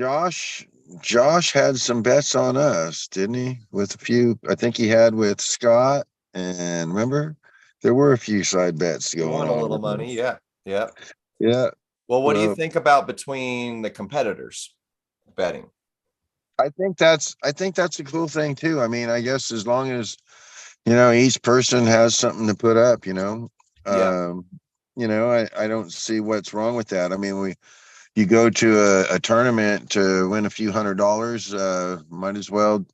Josh had some bets on us, didn't he? With a few, I think he had with Scott, and remember, there were a few side bets You going want on. a little money, yeah. Yeah. Well, what do you So- think about between the competitors betting? I think that's a cool thing too. I mean, I guess as long as each person has something to put up, Yeah. I don't see what's wrong with that. I mean, you go to a tournament to win a few $100, might as well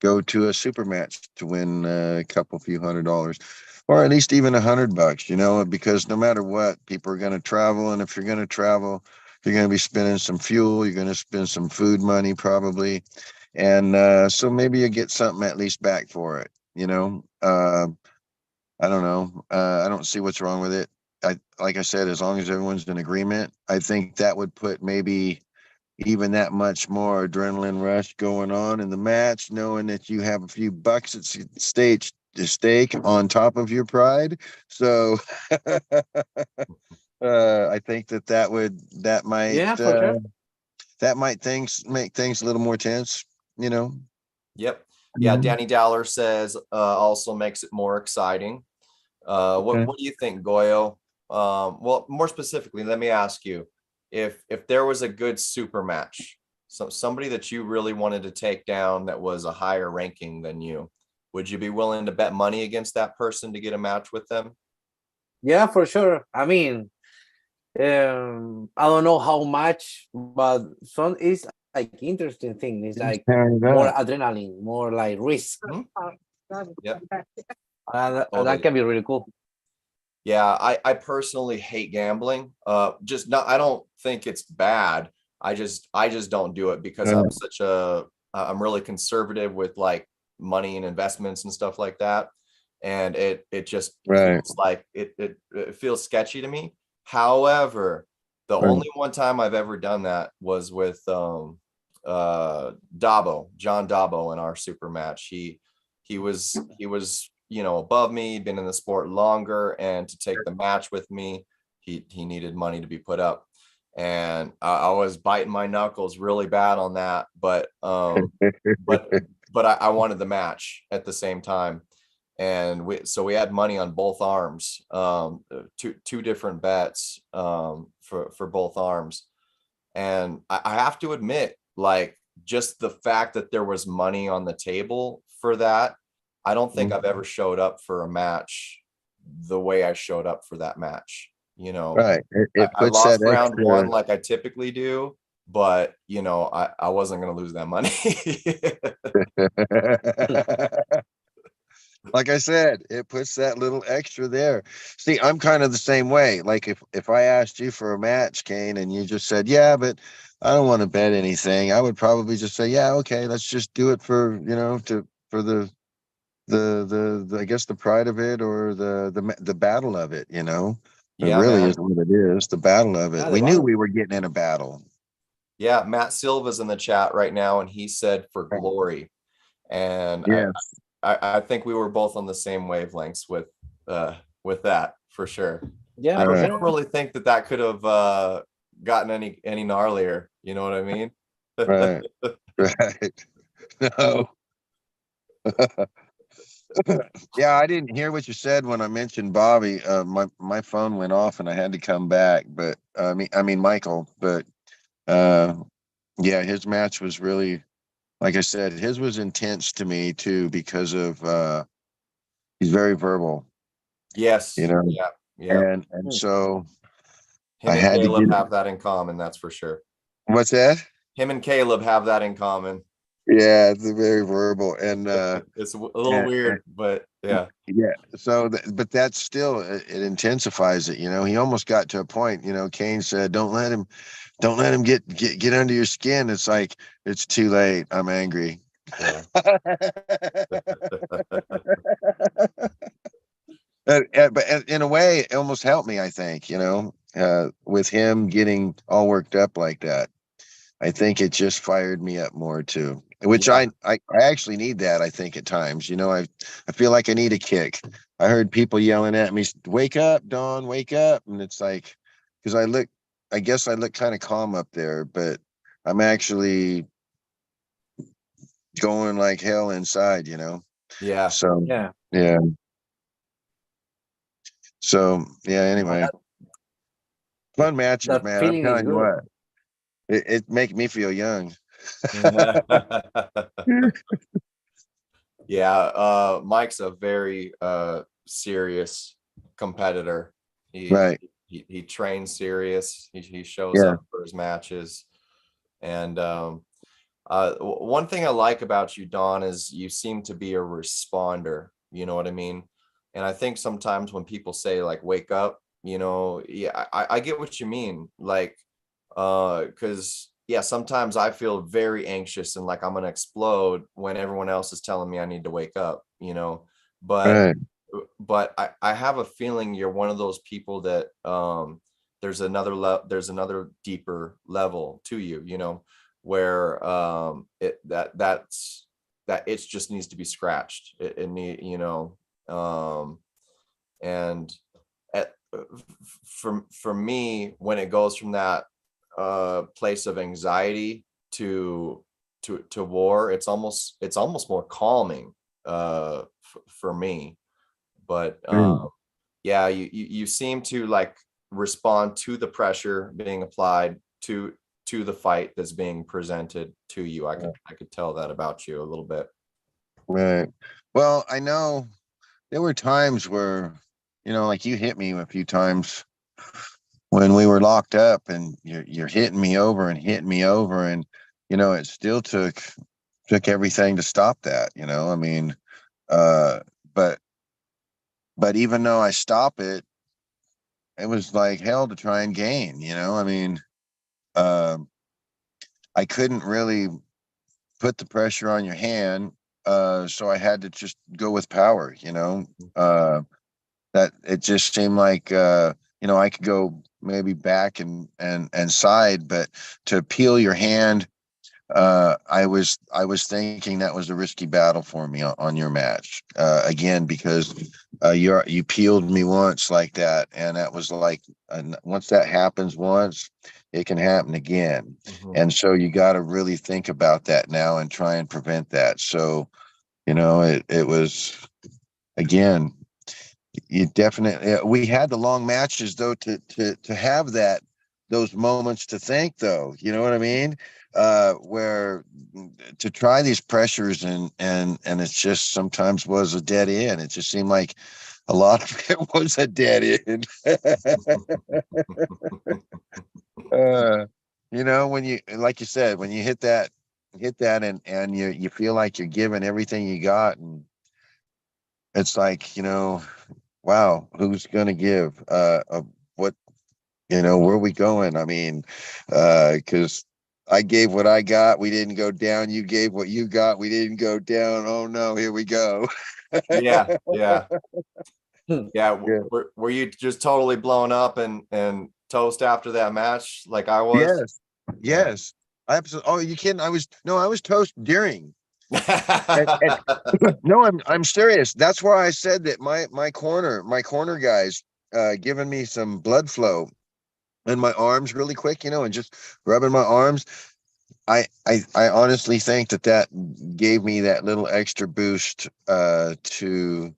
go to a super match to win a few $100, or at least even $100, because no matter what, people are going to travel. And if you're going to travel, you're going to be spending some fuel, you're going to spend some food money probably. And so maybe you get something at least back for it, I don't know. I don't see what's wrong with it. Like I said, as long as everyone's in agreement, I think that would put maybe even that much more adrenaline rush going on in the match, knowing that you have a few bucks at stake on top of your pride. So I think that might Yeah, for sure. that might make things a little more tense, Yep. Yeah, Danny Dowler says also makes it more exciting. What do you think, Goyo? Well, more specifically, let me ask you, if there was a good super match, somebody that you really wanted to take down that was a higher ranking than you, would you be willing to bet money against that person to get a match with them? Yeah, for sure. I mean, I don't know how much, but some is like interesting thing. It's like more adrenaline, more like risk. Yep. That Totally. can be really cool. Yeah, I personally hate gambling. I don't think it's bad. I just don't do it because I'm really conservative with like money and investments and stuff like that. And it just feels like it feels sketchy to me. However, the only one time I've ever done that was with John Dabo in our super match. He was above me, he'd been in the sport longer, and to take the match with me, he needed money to be put up. And I was biting my knuckles really bad on that, but I wanted the match at the same time. And we had money on both arms, two different bets for both arms. And I have to admit, like, just the fact that there was money on the table for that, I don't think I've ever showed up for a match the way I showed up for that match. Right. I lost round one like I typically do, but I wasn't going to lose that money. Like I said, it puts that little extra there. See, I'm kind of the same way. Like if I asked you for a match, Kane, and you just said, yeah, but I don't want to bet anything, I would probably just say, yeah, okay, let's just do it for, for the I guess the pride of it, or the battle of it, It Yeah, really man. is what it is, the battle of it. Yeah, We the knew battle. we were getting in a battle. Yeah, Matt Silva's in the chat right now, and he said for glory. And Yeah. I think we were both on the same wavelengths with that, for sure. Yeah, I for don't sure. really think that could have gotten any gnarlier. You know what I mean? Right. Right. No. Yeah, I didn't hear what you said when I mentioned Bobby. My phone went off and I had to come back. But I mean Michael. But yeah, his match was really, like I said, his was intense to me too, because of he's very verbal, Yes. you know, Yeah. and so Him I and had to Caleb get. have that in common. That's for sure. What's that? Him and Caleb have that in common. Yeah, it's very verbal, and It's a little weird, but yeah. yeah. So, but that's still, it intensifies it. He almost got to a point. Kane said, "Don't let him get under your skin." It's like, it's too late. I'm angry. Yeah. But in a way, it almost helped me, I think, with him getting all worked up like that. I think it just fired me up more too, which Yeah. I actually need that. I think at times, I feel like I need a kick. I heard people yelling at me, "Wake up, Dawn, wake up." And it's like, because I guess I look kind of calm up there, but I'm actually going like hell inside, Yeah. So, Yeah. yeah. So, yeah, anyway, fun matches, That man. I'm feeling is telling you good. what, it make me feel young. Yeah, Mike's a very serious competitor. Right. He trains serious. He shows Yeah. up for his matches. And one thing I like about you, Don, is you seem to be a responder. You know what I mean? And I think sometimes when people say like wake up, yeah, I get what you mean. Like, because yeah, sometimes I feel very anxious and like I'm gonna explode when everyone else is telling me I need to wake up, but Right. I have a feeling you're one of those people that there's another deeper level to you, where that it just needs to be scratched. It need, and for me, when it goes from that place of anxiety to war, it's almost more calming for me. But yeah, you seem to like respond to the pressure being applied to the fight that's being presented to you. I could tell that about you a little bit. Right. Well, I know there were times where, like you hit me a few times when we were locked up, and you're hitting me over and hitting me over, and it still took everything to stop that. I mean, but even though I stop it, it was like hell to try and gain. I mean, I couldn't really put the pressure on your hand, so I had to just go with power. That it just seemed like I could go maybe back and side, but to peel your hand I was thinking that was a risky battle for me on your match, again, because you peeled me once like that, and that was like, once that happens once, it can happen again. Mhm. And so you got to really think about that now and try and prevent that. So, it was, again, you definitely, we had the long matches though to have those moments to think, though, you know what I mean, where to try these pressures, and it's just sometimes was a dead end. It just seemed like a lot of it was a dead end. uh, when you, like you said, when you hit that and you feel like you're giving everything you got, and it's like, wow, who's gonna give? What, where are we going? I mean, because I gave what I got, we didn't go down. You gave what you got, we didn't go down. Oh no, here we go. Yeah, yeah, Hmm. yeah. Yeah. Were you just totally blown up and toast after that match like I was? Yes, yes. I absolutely. Oh, you kidding? I was toast during. And Yeah. no, I'm serious. That's why I said that my corner guys giving me some blood flow in my arms really quick, and just rubbing my arms. I honestly think that gave me that little extra boost to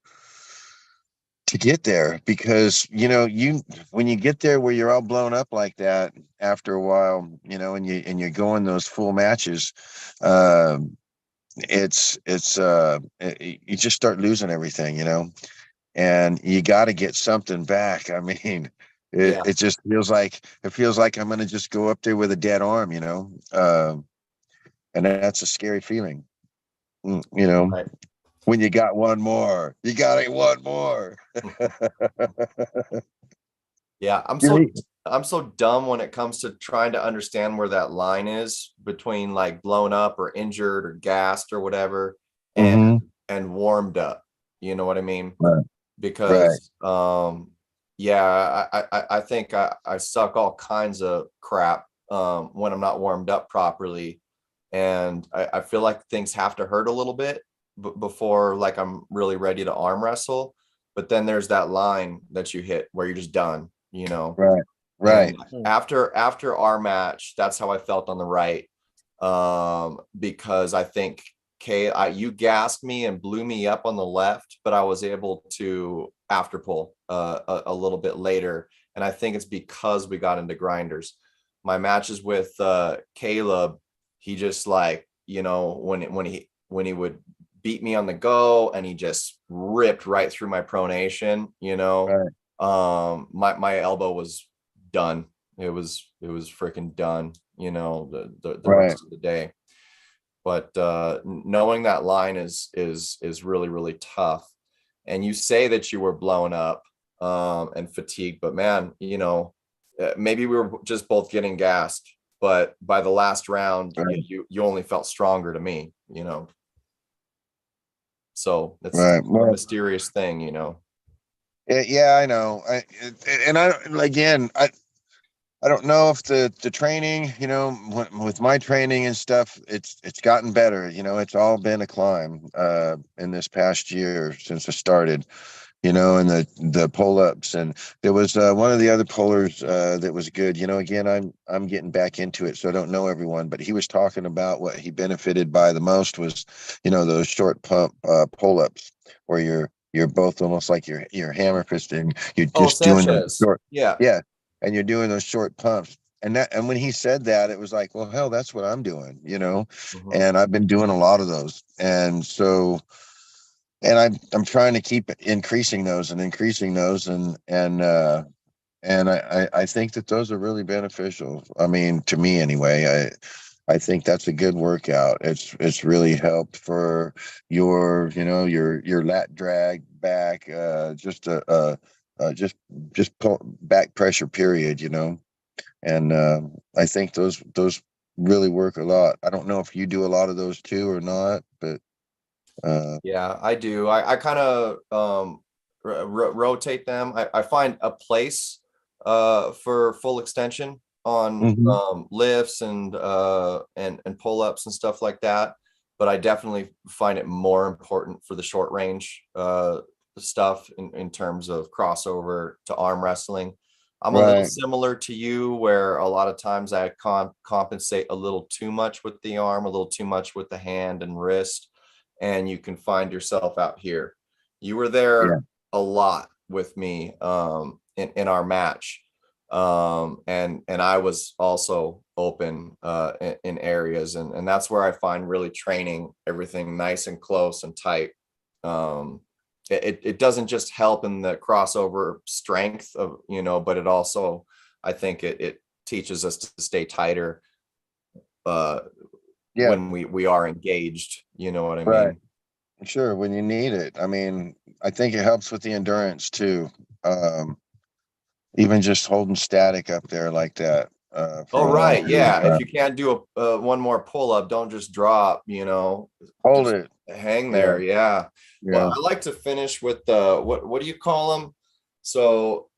get there, because you when you get there where you're all blown up like that after a while, and you're going those full matches, um you just start losing everything, and you got to get something back. I mean, it, Yeah. it just feels like I'm going to just go up there with a dead arm, and that's a scary feeling. Right. When you got one more, you got it one more. Yeah. I'm so dumb when it comes to trying to understand where that line is between like blown up or injured or gassed or whatever, and Mm-hmm. and warmed up. You know what I mean? Right. Right. Because yeah, I think I suck all kinds of crap when I'm not warmed up properly. And I feel like things have to hurt a little bit before like I'm really ready to arm wrestle. But then there's that line that you hit where you're just done. Right. And Right. after our match, that's how I felt on the right. Because I think you gassed me and blew me up on the left, but I was able to after pull a little bit later. And I think it's because we got into grinders. My matches with Caleb, he just like, when he would beat me on the go and he just ripped right through my pronation. Right. My elbow was done. It was freaking done, the Right. rest of the day. But knowing that line is really, really tough. And you say that you were blown up and fatigued, but man, maybe we were just both getting gassed. But by the last round, Right. you only felt stronger to me. So it's Right. a Well, mysterious thing. yeah, I know. I don't know if the training, with my training and stuff, it's gotten better. It's all been a climb in this past year since I started. And the pull ups, and there was one of the other pullers that was good. Again, I'm getting back into it, so I don't know everyone, but he was talking about what he benefited by the most was, those short pump pull ups where you're both almost like you're hammer fisting. You're Oh, just doing those Sanchez. short, Yeah. yeah, and you're doing those short pumps. And when he said that, it was like, well, hell, that's what I'm doing. Mhm. And I've been doing a lot of those, and so. And I'm trying to keep increasing those and I think that those are really beneficial. I mean, to me anyway. I think that's a good workout. It's really helped for your lat drag back, just pull back pressure period. And I think those really work a lot. I don't know if you do a lot of those too or not, but Yeah, I do. I kind of rotate them. I find a place for full extension on Mhm. lifts and pull-ups and stuff like that, but I definitely find it more important for the short range stuff in terms of crossover to arm wrestling. I'm a little Right. similar to you, where a lot of times I compensate a little too much with the arm, a little too much with the hand and wrist, and you can find yourself out here. You were Yeah. there a lot with me in our match, and I was also open in areas, and that's where I find really training everything nice and close and tight. It doesn't just help in the crossover strength of, but it also, I think it teaches us to stay tighter Yeah. when we are engaged, you know what I Right. mean? Sure. When you need it. I mean, I think it helps with the endurance too. Even just holding static up there like that. For Oh, a long right. period of Yeah. If time. you can't do one more pull up, don't just drop, Hold just it. hang Yeah. there. Yeah. Well, Yeah. I like to finish with what do you call them? So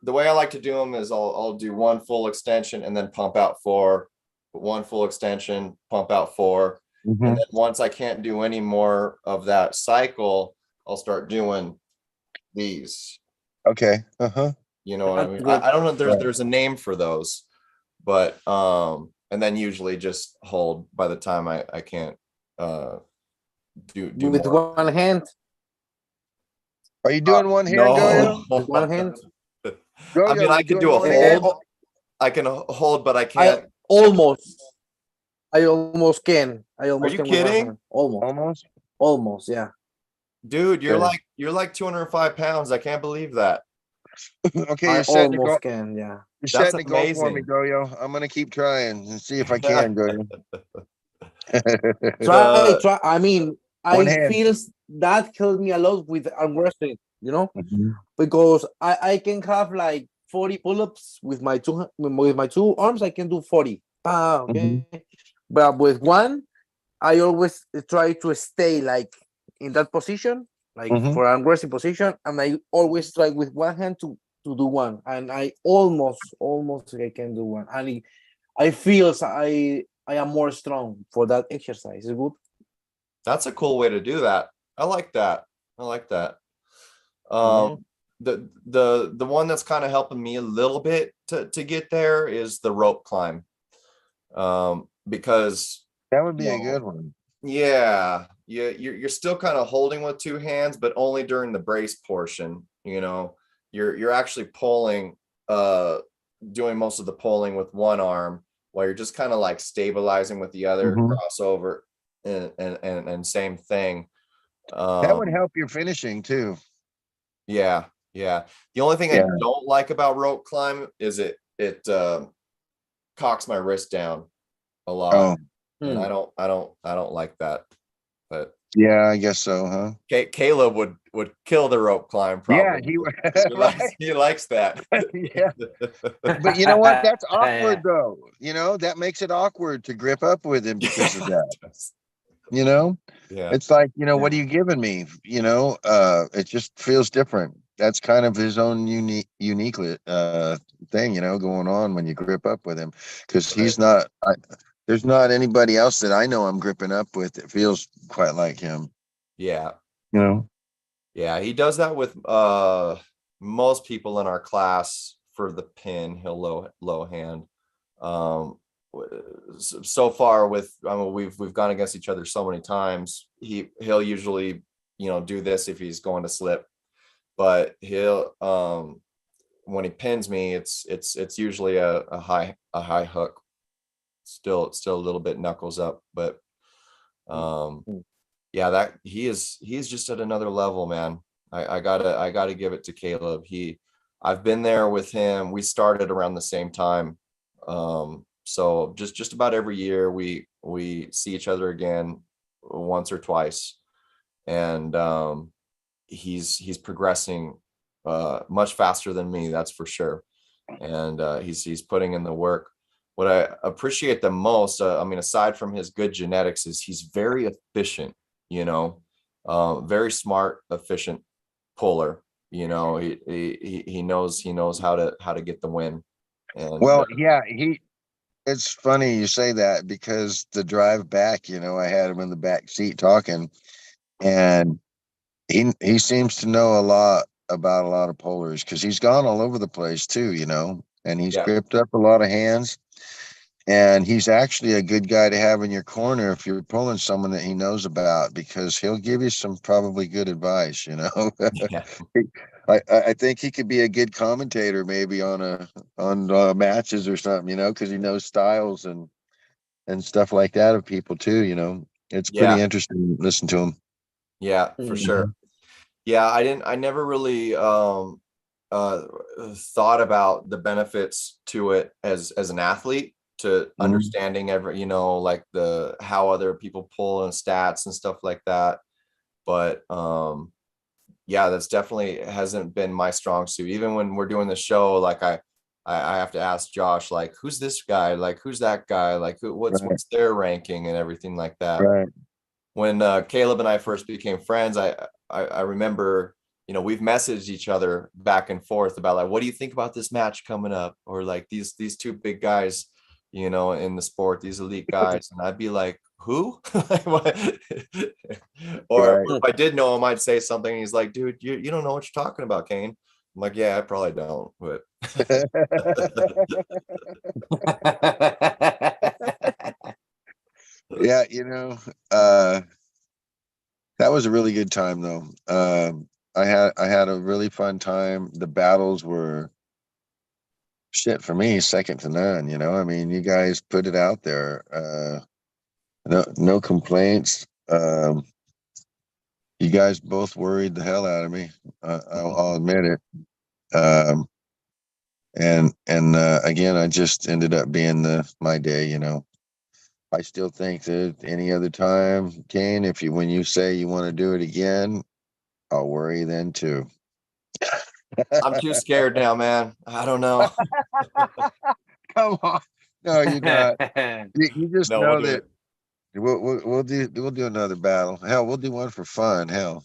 the way I like to do them is I'll do one full extension and then pump out 4, one full extension, pump out 4. Mhm. And then once I can't do any more of that cycle, I'll start doing these. Okay. Uh-huh. You know what I That's mean? good. I don't know. Right. There's a name for those, but and then usually just hold by the time I can't do With more. one hand, Are you doing one hand, No. Goyo? with one hand. I Goyo, mean, are I you could doing do a one hand? hold. I can hold, but I I can't. almost, I almost can. I Are almost you can with one kidding? hand. Almost, Almost. almost, yeah. Dude, Yeah. you're like 205 pounds. I can't believe that. Okay, I you're setting the goal. almost can, yeah. You're That's setting the goal for me, amazing. Goyo. I'm gonna keep trying and see if I can, Goyo. The Try. I mean, One I hand. feel that helped me a lot with arm wrestling, Mhm. because I can have like 40 pull-ups with my two arms. I can do 40. Mhm. Okay. But with one, I always try to stay like in that position, like Mhm. for arm wrestling position, and I always try with one hand to do one, and I almost I can do one, and I feel I am more strong for that exercise. It's good. That's a cool way to do that. I like that. I like that. Yeah. The one that's kind of helping me a little bit to get there is the rope climb. Because That would be you a know, good one. yeah, you're still kind of holding with 2 hands, but only during the brace portion. You're actually pulling, doing most of the pulling with one arm, while you're just kind of like stabilizing with the other, Mhm. crossover, and same thing. That would Um, help your finishing too. yeah, yeah. The only thing I Yeah. don't like about rope climb is it cocks my wrist down a lot, Oh, and Hmm. I don't like that. But yeah, I guess so, huh? Caleb would kill the rope climb Yeah, probably. right. He likes that. Yeah. But you know what? That's awkward though. That makes it awkward to grip up with him because of that. You know? Yeah. It's like, what are you giving me? It just feels different. That's kind of his own unique thing, going on when you grip up with him. Because Right. there's not anybody else that I know I'm gripping up with that feels quite like him. Yeah. You know? Yeah. He does that with most people in our class for the pin. He'll low hand. So far with, I mean, we've gone against each other so many times. He'll usually, do this if he's going to slip, but he'll when he pins me, it's usually a high hook. Still a little bit knuckles up, but yeah, that he's just at another level, man. I gotta give it to Caleb. I've been there with him. We started around the same time. So just about every year we see each other again once or twice. And he's progressing much faster than me, that's for sure. And he's putting in the work. What I appreciate the most, I mean, aside from his good genetics, is he's very efficient, very smart, efficient puller. He knows how to get the win. And Well, yeah, it's funny you say that because the drive back, I had him in the back seat talking, and he seems to know a lot about a lot of pullers because he's gone all over the place too, and he's yeah, gripped up a lot of hands. And he's actually a good guy to have in your corner if you're pulling someone that he knows about, because he'll give you some probably good advice, yeah, I think he could be a good commentator maybe on matches or something, because he knows styles and stuff like that of people too. It's pretty yeah, interesting to listen to him. yeah, for sure. Yeah, I never really uh thought about the benefits to it as an athlete, to Mhm. understanding every, like the how other people pull and stats and stuff like that. But yeah, that's definitely hasn't been my strong suit. Even when we're doing the show, like I have to ask Josh, like, who's this guy? Like, who's that guy? Like, Right, what's their ranking and everything like that. right. When Caleb and I first became friends, I remember, we've messaged each other back and forth about like, what do you think about this match coming up? Or like these two big guys, in the sport, these elite guys. And I'd be like, who? Or Right. if I did know him, I'd say something. And he's like, dude, you don't know what you're talking about, Kane. I'm like, yeah, I probably don't, but Yeah, that was a really good time though. I had a really fun time. The battles were shit for me, second to none. I mean, you guys put it out there. No complaints. You guys both worried the hell out of me. I'll admit it. Um, and again, I just ended up being my day. I still think that any other time, Kane, when you say you want to do it again, I'll worry then too. I'm too scared now, man. I don't know. Come on. No, you're not. You just No, we'll know do that it. we'll do another battle. Hell, we'll do one for fun. Hell,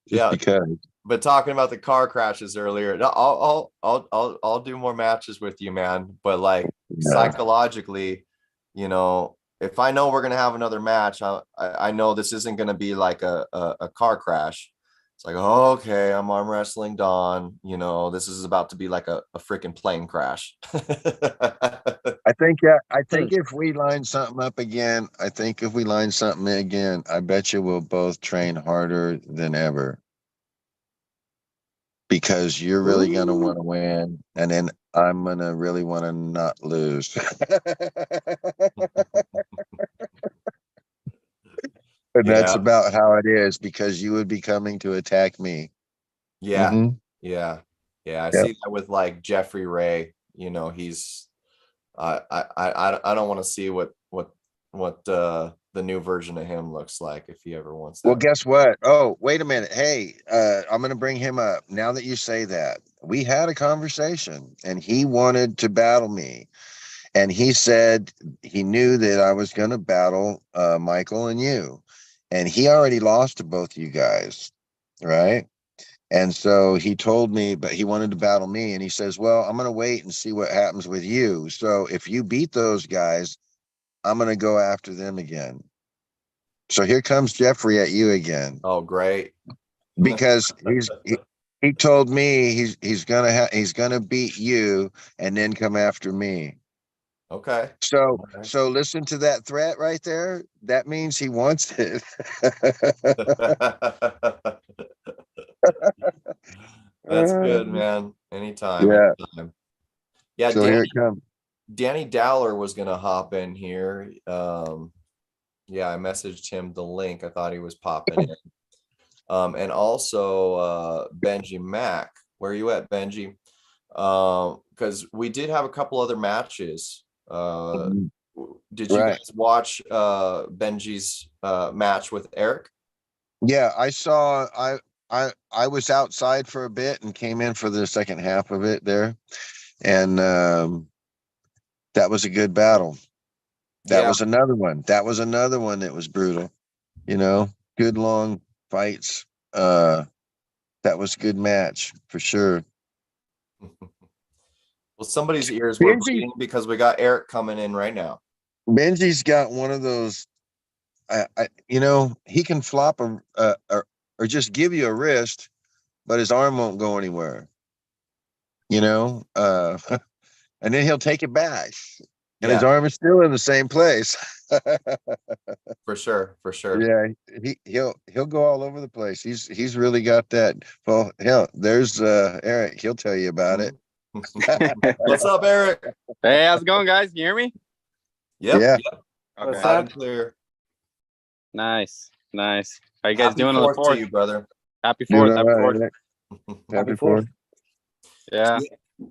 just Yeah. because. But talking about the car crashes earlier, no, I'll do more matches with you, man. But like Yeah. psychologically, if I know we're gonna have another match, I know this isn't gonna be like a car crash. It's like, oh, okay, I'm arm wrestling Don. This is about to be like a freaking plane crash. I think if we line something up again, I bet you we'll both train harder than ever, because you're really gonna want to win, and then I'm gonna really want to not lose. And that's Yeah, about how it is, because you would be coming to attack me. yeah, Hmm. yeah, yeah. I Yep. see that with like Jeffrey Ray. He's I don't want to see what the new version of him looks like if he ever wants Well, that. guess what? Oh, wait a minute. Hey, I'm going to bring him up. Now that you say that, we had a conversation and he wanted to battle me. And he said he knew that I was going to battle Michael and you. And he already lost to both you guys. Right. And so he told me, but he wanted to battle me. And he says, well, I'm going to wait and see what happens with you. So if you beat those guys, I'm going to go after them again. So here comes Jeffrey at you again, Oh, great. because he told me he's gonna beat you and then come after me. Okay. So listen to that threat right there. That means he wants it. That's good, man. Anytime, Yeah. anytime. Yeah, So here it comes. Danny Dowler was gonna hop in here. Yeah, I messaged him the link. I thought he was popping in. And also Benjimac. Where are you at, Benji? Because we did have a couple other matches. Did you Right. guys watch Benji's match with Eric? Yeah, I was outside for a bit and came in for the second half of it there, and that was a good battle. That Yeah, was another one. That was brutal. Good long fights. That was a good match for sure. well, Well, somebody's ears were Benji, bleeding because we got Eric coming in right now. Benji's got one of those. You know, he can flop or just give you a wrist, but his arm won't go anywhere. You know, and then he'll take it back, and his Yeah, arm is still in the same place. for sure, for sure. Yeah, he'll go all over the place. He's really got that. Well, hell, there's Eric. He'll tell you about it. What's up, Eric? Hey, how's it going, guys? Can you hear me? Yep, Yeah. yep. What's Loud up? and clear. Nice. How you guys Happy doing on the 4th to 4th? you, brother. Happy Doing 4th. all Happy right, 4th. Eric. Happy Happy 4th. Yeah.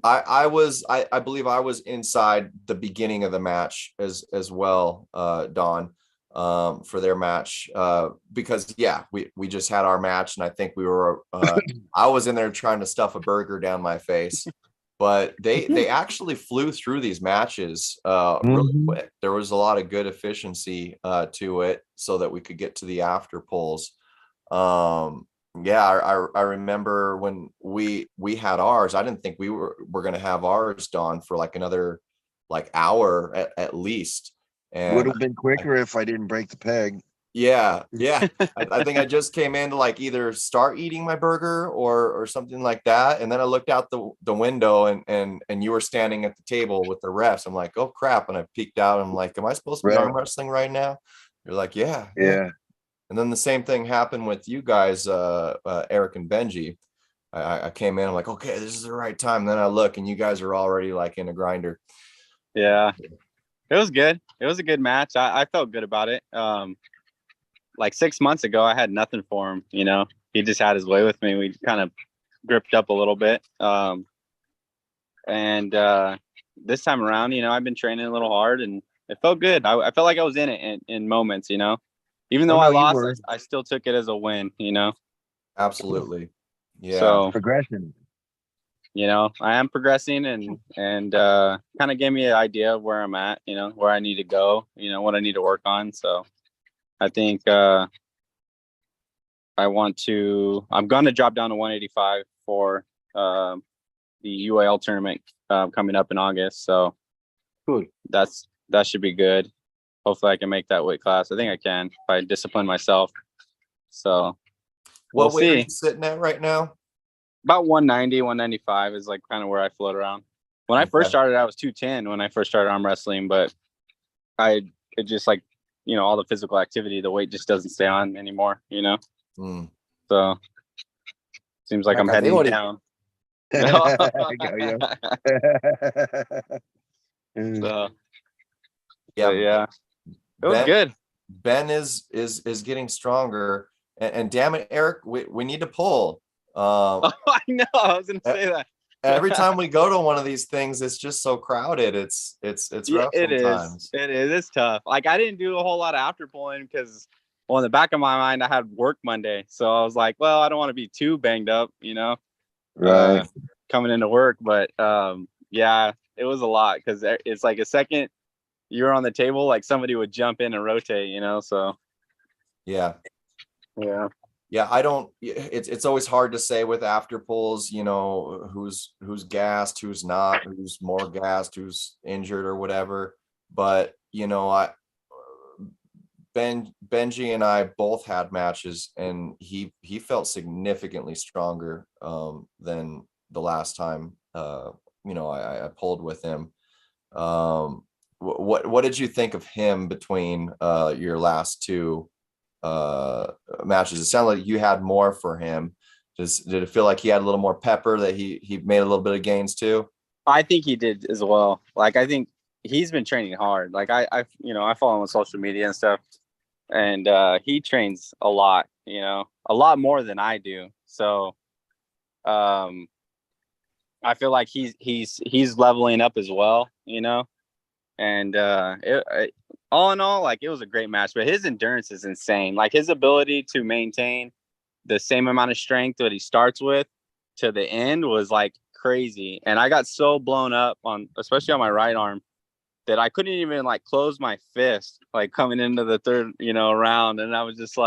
I believe I was inside the beginning of the match as well, Don, for their match, because we just had our match, and I think we were I was in there trying to stuff a burger down my face, but they actually flew through these matches really Mhm. quick. There was a lot of good efficiency to it, so that we could get to the after pulls. I remember when we had ours. I didn't think we were going to have ours, Dawn, for like another hour at least. Would And have been quicker if I didn't break the peg. yeah. I think I just came in to either start eating my burger or something like that. And then I looked out the window and you were standing at the table with the refs. I'm like, oh crap. And I peeked out. I'm like, am I supposed to be Right. arm wrestling right now? You're like, yeah. Yeah. And then the same thing happened with you guys, Eric and Benji. I came in, I'm like, okay, this is the right time. Then I look and you guys are already in a grinder. Yeah. It was good. It was a good match. I felt good about it. 6 months ago, I had nothing for him. You know, he just had his way with me. We kind of gripped up a little bit. This time around, you know, I've been training a little hard, and it felt good. I felt like I was in it in moments, you know. Even though Oh, I no, you lost, were. I still took it as a win, you know. Absolutely. Yeah. So, Progression. you know, I am progressing, and kind of gave me an idea of where I'm at, you know, where I need to go, you know, what I need to work on. So I think I'm going to drop down to 185 for the UAL tournament coming up in August. So Cool. that should be good. Hopefully I can make that weight class. I think I can if I discipline myself. So What we'll weight are see. you sitting at right now? About 190, 195 is kind of where I float around. When I first started, I was 210 when I first started arm wrestling, but it just you know, all the physical activity, the weight just doesn't stay on anymore, you know? So seems like I'm heading down. So yeah, it was good. Ben is getting stronger, and damn it, Eric, we need to pull. I know. I was gonna say that. Every time we go to one of these things, it's just so crowded. It's rough sometimes. It is. It's tough. I didn't do a whole lot of after pulling because, well, in the back of my mind, I had work Monday, so I was like, well, I don't want to be too banged up, you know, Right. coming into work. But yeah, it was a lot because it's a second you're on the table, somebody would jump in and rotate, you know. So yeah. I don't. It's always hard to say with after pulls, you know, who's gassed, who's not, who's more gassed, who's injured or whatever. But you know, Benji and I both had matches, and he felt significantly stronger than the last time you know I pulled with him. What did you think of him between your last two matches? It sounded like you had more for him. Did it feel like he had a little more pepper, that he made a little bit of gains too? I think he did as well. I think he's been training hard. I you know, I follow him on social media and stuff, and he trains a lot, you know, a lot more than I do. So I feel like he's leveling up as well, you know. And all in all, it was a great match. But his endurance is insane. His ability to maintain the same amount of strength that he starts with to the end was crazy. And I got so blown up especially on my right arm, that I couldn't even close my fist coming into the third, you know, round. And I was just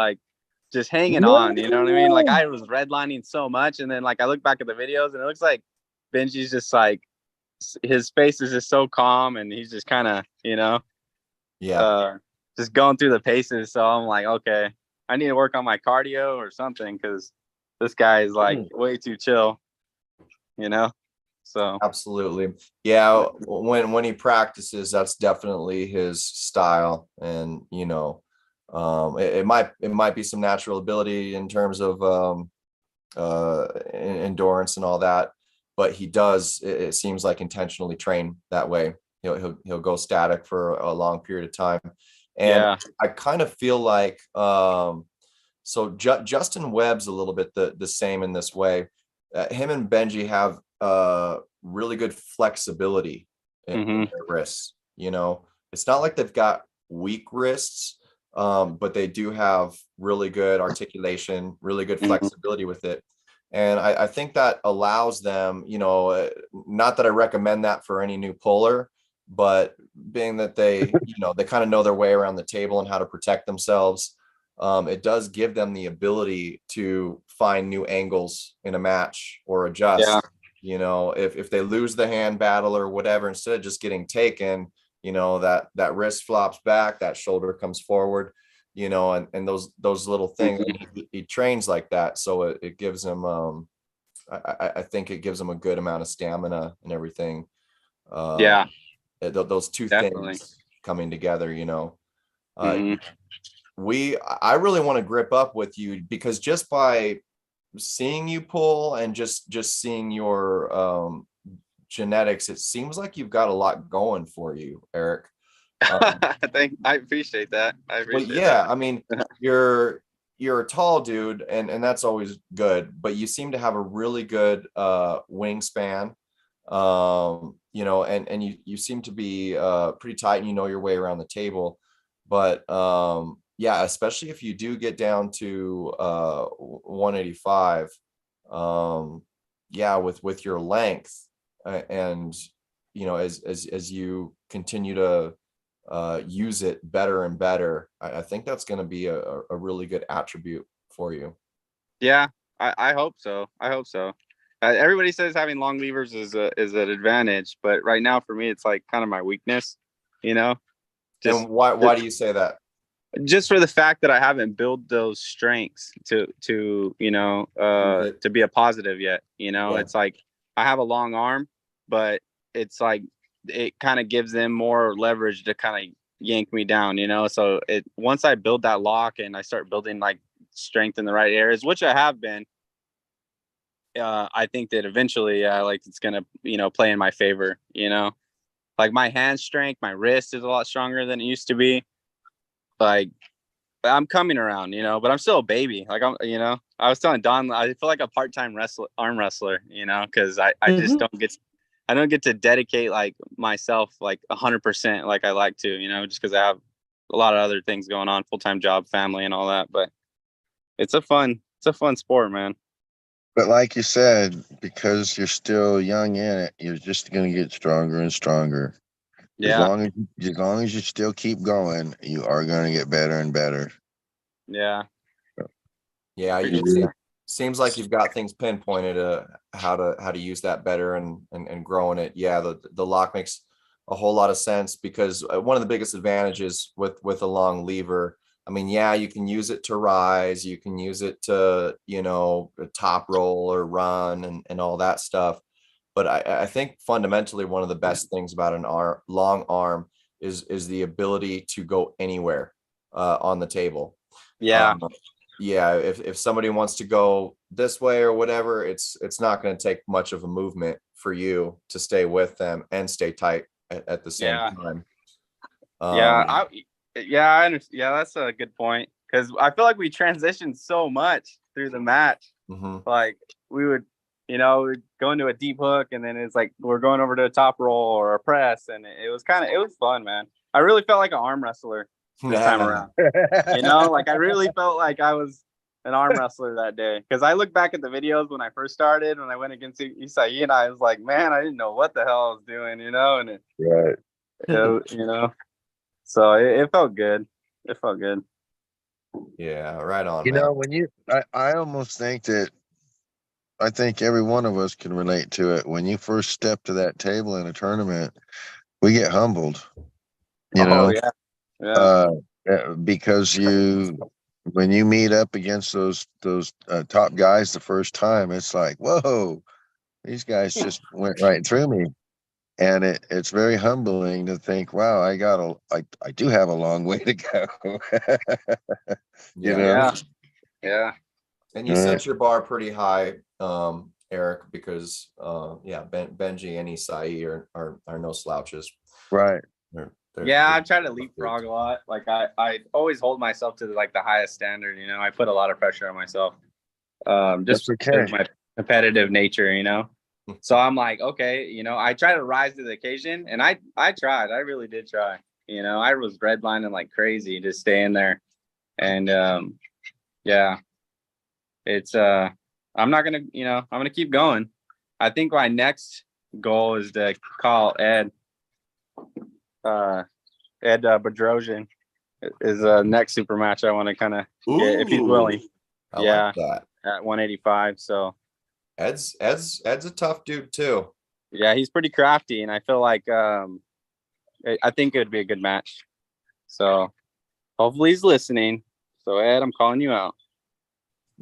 hanging on, you know what I mean? I was redlining so much. And then I look back at the videos, and it looks like Benji's just his face is just so calm, and he's just kind of, just going through the paces. So I'm like, okay, I need to work on my cardio or something, because this guy is like way too chill, So Absolutely. Yeah. When he practices, that's definitely his style. And, it might be some natural ability in terms of endurance and all that, but he does, it seems like, intentionally train that way. He'll go static for a long period of time. And I kind of feel like, so Justin Webb's a little bit the same in this way. Him and Benji have really good flexibility in their wrists. It's not like they've got weak wrists, but they do have really good articulation, really good flexibility with it. And I think that allows them, not that I recommend that for any new puller, but being that they, they kind of know their way around the table and how to protect themselves, it does give them the ability to find new angles in a match or adjust. If they lose the hand battle or whatever, instead of just getting taken, that wrist flops back, that shoulder comes forward, and those little things. He trains like that, so it gives him, I think it gives him a good amount of stamina and everything. Those two things coming together, I really want to grip up with you, because just by seeing you pull and just seeing your genetics, it seems like you've got a lot going for you, Eric. I appreciate that. That. I mean, you're a tall dude, and that's always good, but you seem to have a really good wingspan, and you seem to be pretty tight, and your way around the table. But especially if you do get down to 185, with your length, and as you continue to use it better and better, I think that's going to be a really good attribute for you. I hope so. Everybody says having long levers is an advantage, but right now for me it's like kind of my weakness, And why do you say that? Just for the fact that I haven't built those strengths to be a positive yet. It's like I have a long arm, but it's like it kind of gives them more leverage to kind of yank me down, so once I build that lock and I start building like strength in the right areas, which I have been, I think that eventually it's gonna play in my favor. Like my hand strength, my wrist is a lot stronger than it used to be. Like I'm coming around, but I'm still a baby. Like I was telling Don, I feel like a part-time arm wrestler, because I just don't get to dedicate like myself like 100% like I like to, just because I have a lot of other things going on, full-time job, family, and all that. But it's a fun sport, man. But like you said, because you're still young in it, you're just going to get stronger and stronger. As long as you still keep going, you are going to get better and better. Seems like you've got things pinpointed how to use that better and growing it. The lock makes a whole lot of sense, because one of the biggest advantages with a long lever, I mean, you can use it to rise, you can use it to top roll or run and all that stuff. But I think fundamentally one of the best things about an long arm is the ability to go anywhere on the table. If somebody wants to go this way or whatever, it's not going to take much of a movement for you to stay with them and stay tight at the same time. I understand. That's a good point, because I feel like we transitioned so much through the match. Like we would we'd go into a deep hook, and then it's like we're going over to a top roll or a press, and it was fun, man. I really felt like an arm wrestler this time around. Like I really felt like I was an arm wrestler that day, because I look back at the videos when I first started, when I went against Isai, and I was like, man, I didn't know what the hell I was doing, so it felt good. It felt good. Right on. I almost think that I think every one of us can relate to it. When you first step to that table in a tournament, we get humbled, you know, yeah. Yeah. because when you meet up against those top guys the first time, it's like, whoa, these guys just went right through me. And it's very humbling to think, wow, I do have a long way to go. You Yeah. know? Yeah. And you Right. set your bar pretty high, Eric, because Benji and Isai are no slouches. Right. Yeah, I try to leapfrog a lot. Like I always hold myself to like the highest standard. You know, I put a lot of pressure on myself. Just because of my competitive nature. You know, so I'm like, okay, you know, I try to rise to the occasion, and I tried. I really did try. You know, I was redlining like crazy to stay in there, and yeah, it's I'm not gonna, you know, I'm gonna keep going. I think my next goal is to call Ed Bedrosian is next super match I want to kind of get if he's willing. I Yeah, like that. at 185. So Ed's a tough dude too. yeah, he's pretty crafty, and I feel like I think it would be a good match. So hopefully he's listening. So Ed, I'm calling you out.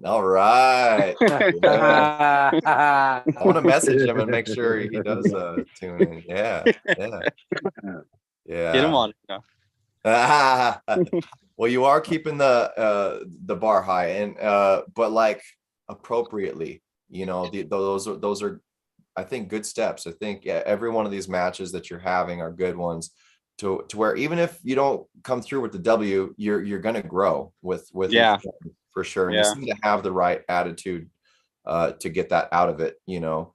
All right. Yeah. I I want to message him and make sure he does tune in. Yeah. Get him on. No. Well, you are keeping the bar high, and but like appropriately, you know, those are I think good steps. I think every one of these matches that you're having are good ones to where even if you don't come through with the W, you're gonna grow with Yeah. each one, for sure. And Yeah. you seem to have the right attitude to get that out of it, you know.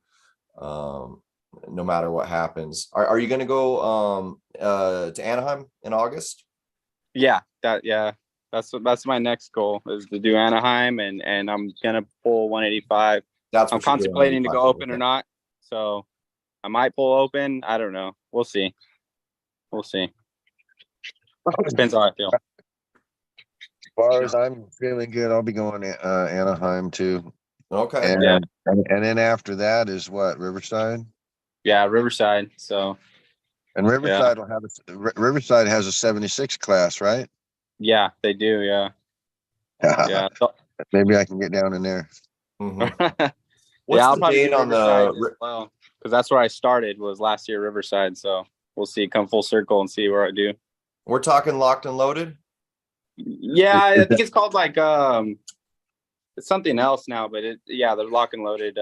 No matter what happens. Are you gonna go to Anaheim in August? Yeah, that's my next goal is to do Anaheim, and I'm gonna pull 185. That's I'm what you're doing, contemplating to go 185. open or not. So I might pull open. I don't know. We'll see. Depends how I feel. As far as I'm feeling good, I'll be going to Anaheim too. Okay. And, Yeah. and then after that is what, Riverside? Yeah, Riverside. So And Riverside will have Riverside has a 76 class, right? yeah, they do. Yeah. Yeah. So, Maybe I can get down in there. Mhm. yeah, What's I'll the probably date do on Riverside the? as well, because that's where I started was last year, Riverside. So we'll see, come full circle and see where I do. We're talking Locked and Loaded. Yeah, I think it's called like it's something else now, but the Lock and Loaded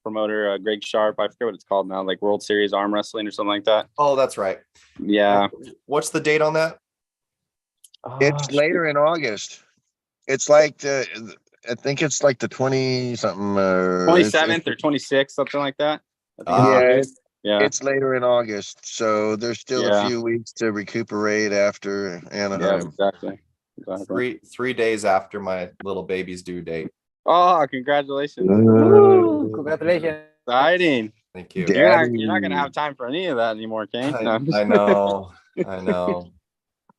promoter Greg Sharp. I forget what it's called now, like World Series Arm Wrestling or something like that. Oh, that's right. Yeah. What's the date on that? It's later in August. It's like I think it's like the 20 something 27th or 26th, something like that. Yeah, it's later in August, so there's still a Yeah. few weeks to recuperate after Anaheim. Exactly. 3 days after my little baby's due date. Oh, congratulations. Congratulations. Exciting. Thank you. You're not gonna have time for any of that anymore, Kane. No, I'm just I know.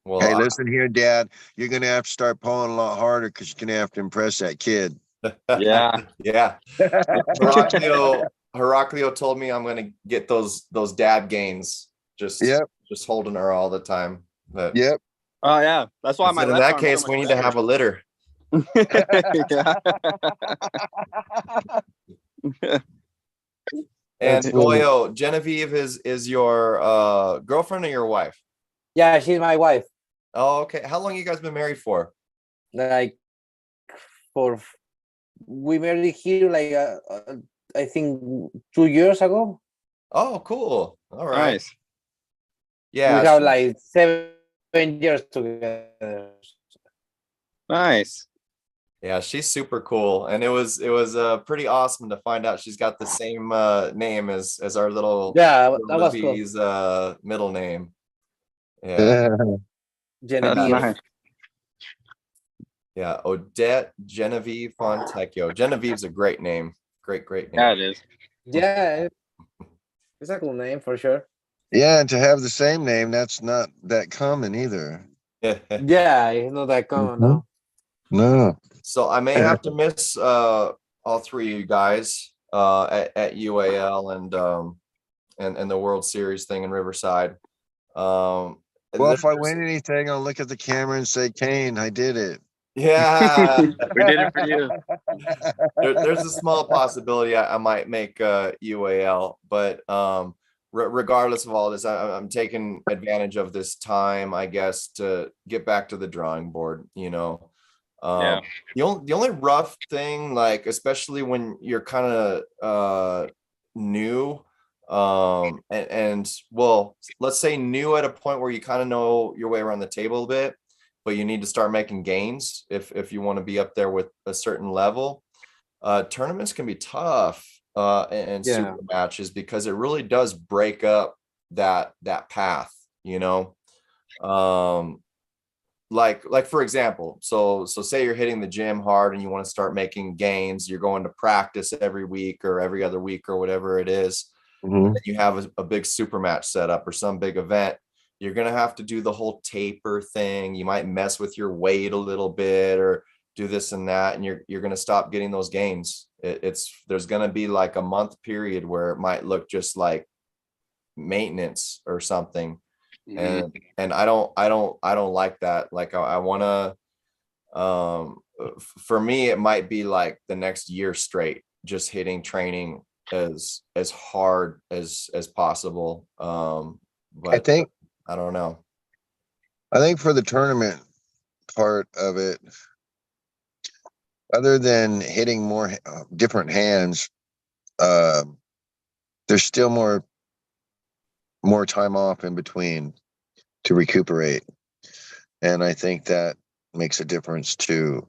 Well, Hey, listen here, Dad. You're gonna have to start pulling a lot harder because you're gonna have to impress that kid. Yeah. Yeah. Heraclio told me I'm gonna get those dad gains. Just holding her all the time. But Yep. Oh yeah. That's why my in left that arm's case so we much need to have a litter. And Goyo, Genevieve is your girlfriend or your wife? Yeah, she's my wife. Oh, okay. How long you guys been married for? Like we married here like I think 2 years ago. Oh, cool. All right. Nice. Yeah. We have like 7 years together. Nice. Yeah, she's super cool, and it was pretty awesome to find out she's got the same name as our little that was cool. Libby's middle name. Yeah. Genevieve. Nice. Yeah, Odette Genevieve Fontecchio. Genevieve's a great name. Great name. Yeah, it is. Yeah, it's a cool name for sure. Yeah, and to have the same name, that's not that common either. Yeah, it's not that common, no. No. So I may have to miss all three of you guys. at UAL and the World Series thing in Riverside. Well, if I win anything, I'll look at the camera and say, Kane, I did it. Yeah. We did it for you. There's a small possibility I might make UAL, but regardless of all this, I'm taking advantage of this time, I guess, to get back to the drawing board, you know. Yeah. The only rough thing, like especially when you're kind of new, and well, let's say new at a point where you kind of know your way around the table a bit, but you need to start making gains if you want to be up there with a certain level. Tournaments can be tough and super matches, because it really does break up that path, you know. Like for example, so say you're hitting the gym hard and you want to start making gains, you're going to practice every week or every other week or whatever it is. Mhm. You have a big super match set up or some big event. You're going to have to do the whole taper thing. You might mess with your weight a little bit or do this and that, and you're going to stop getting those gains. There's going to be like a month period where it might look just like maintenance or something. And I don't like that. Like I want to, for me, it might be like the next year straight, just hitting training as hard as possible. But I don't know. I think for the tournament part of it, other than hitting more different hands, there's still more time off in between to recuperate, and I think that makes a difference too,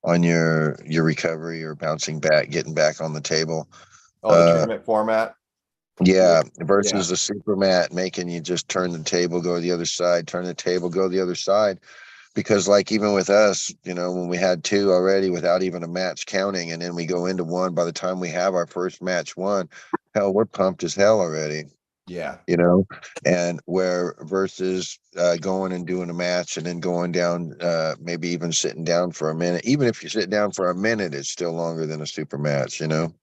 on your recovery or bouncing back, getting back on the table. Oh, the tournament format. Yeah, versus the super mat making you just turn the table, go to the other side, turn the table, go to the other side. Because like even with us, you know, when we had 2 already without even a match counting, and then we go into 1, by the time we have our first match won, hell, we're pumped as hell already. Yeah. You know, and where versus going and doing a match and then going down, maybe even sitting down for a minute. Even if you sit down for a minute, it's still longer than a super match, you know?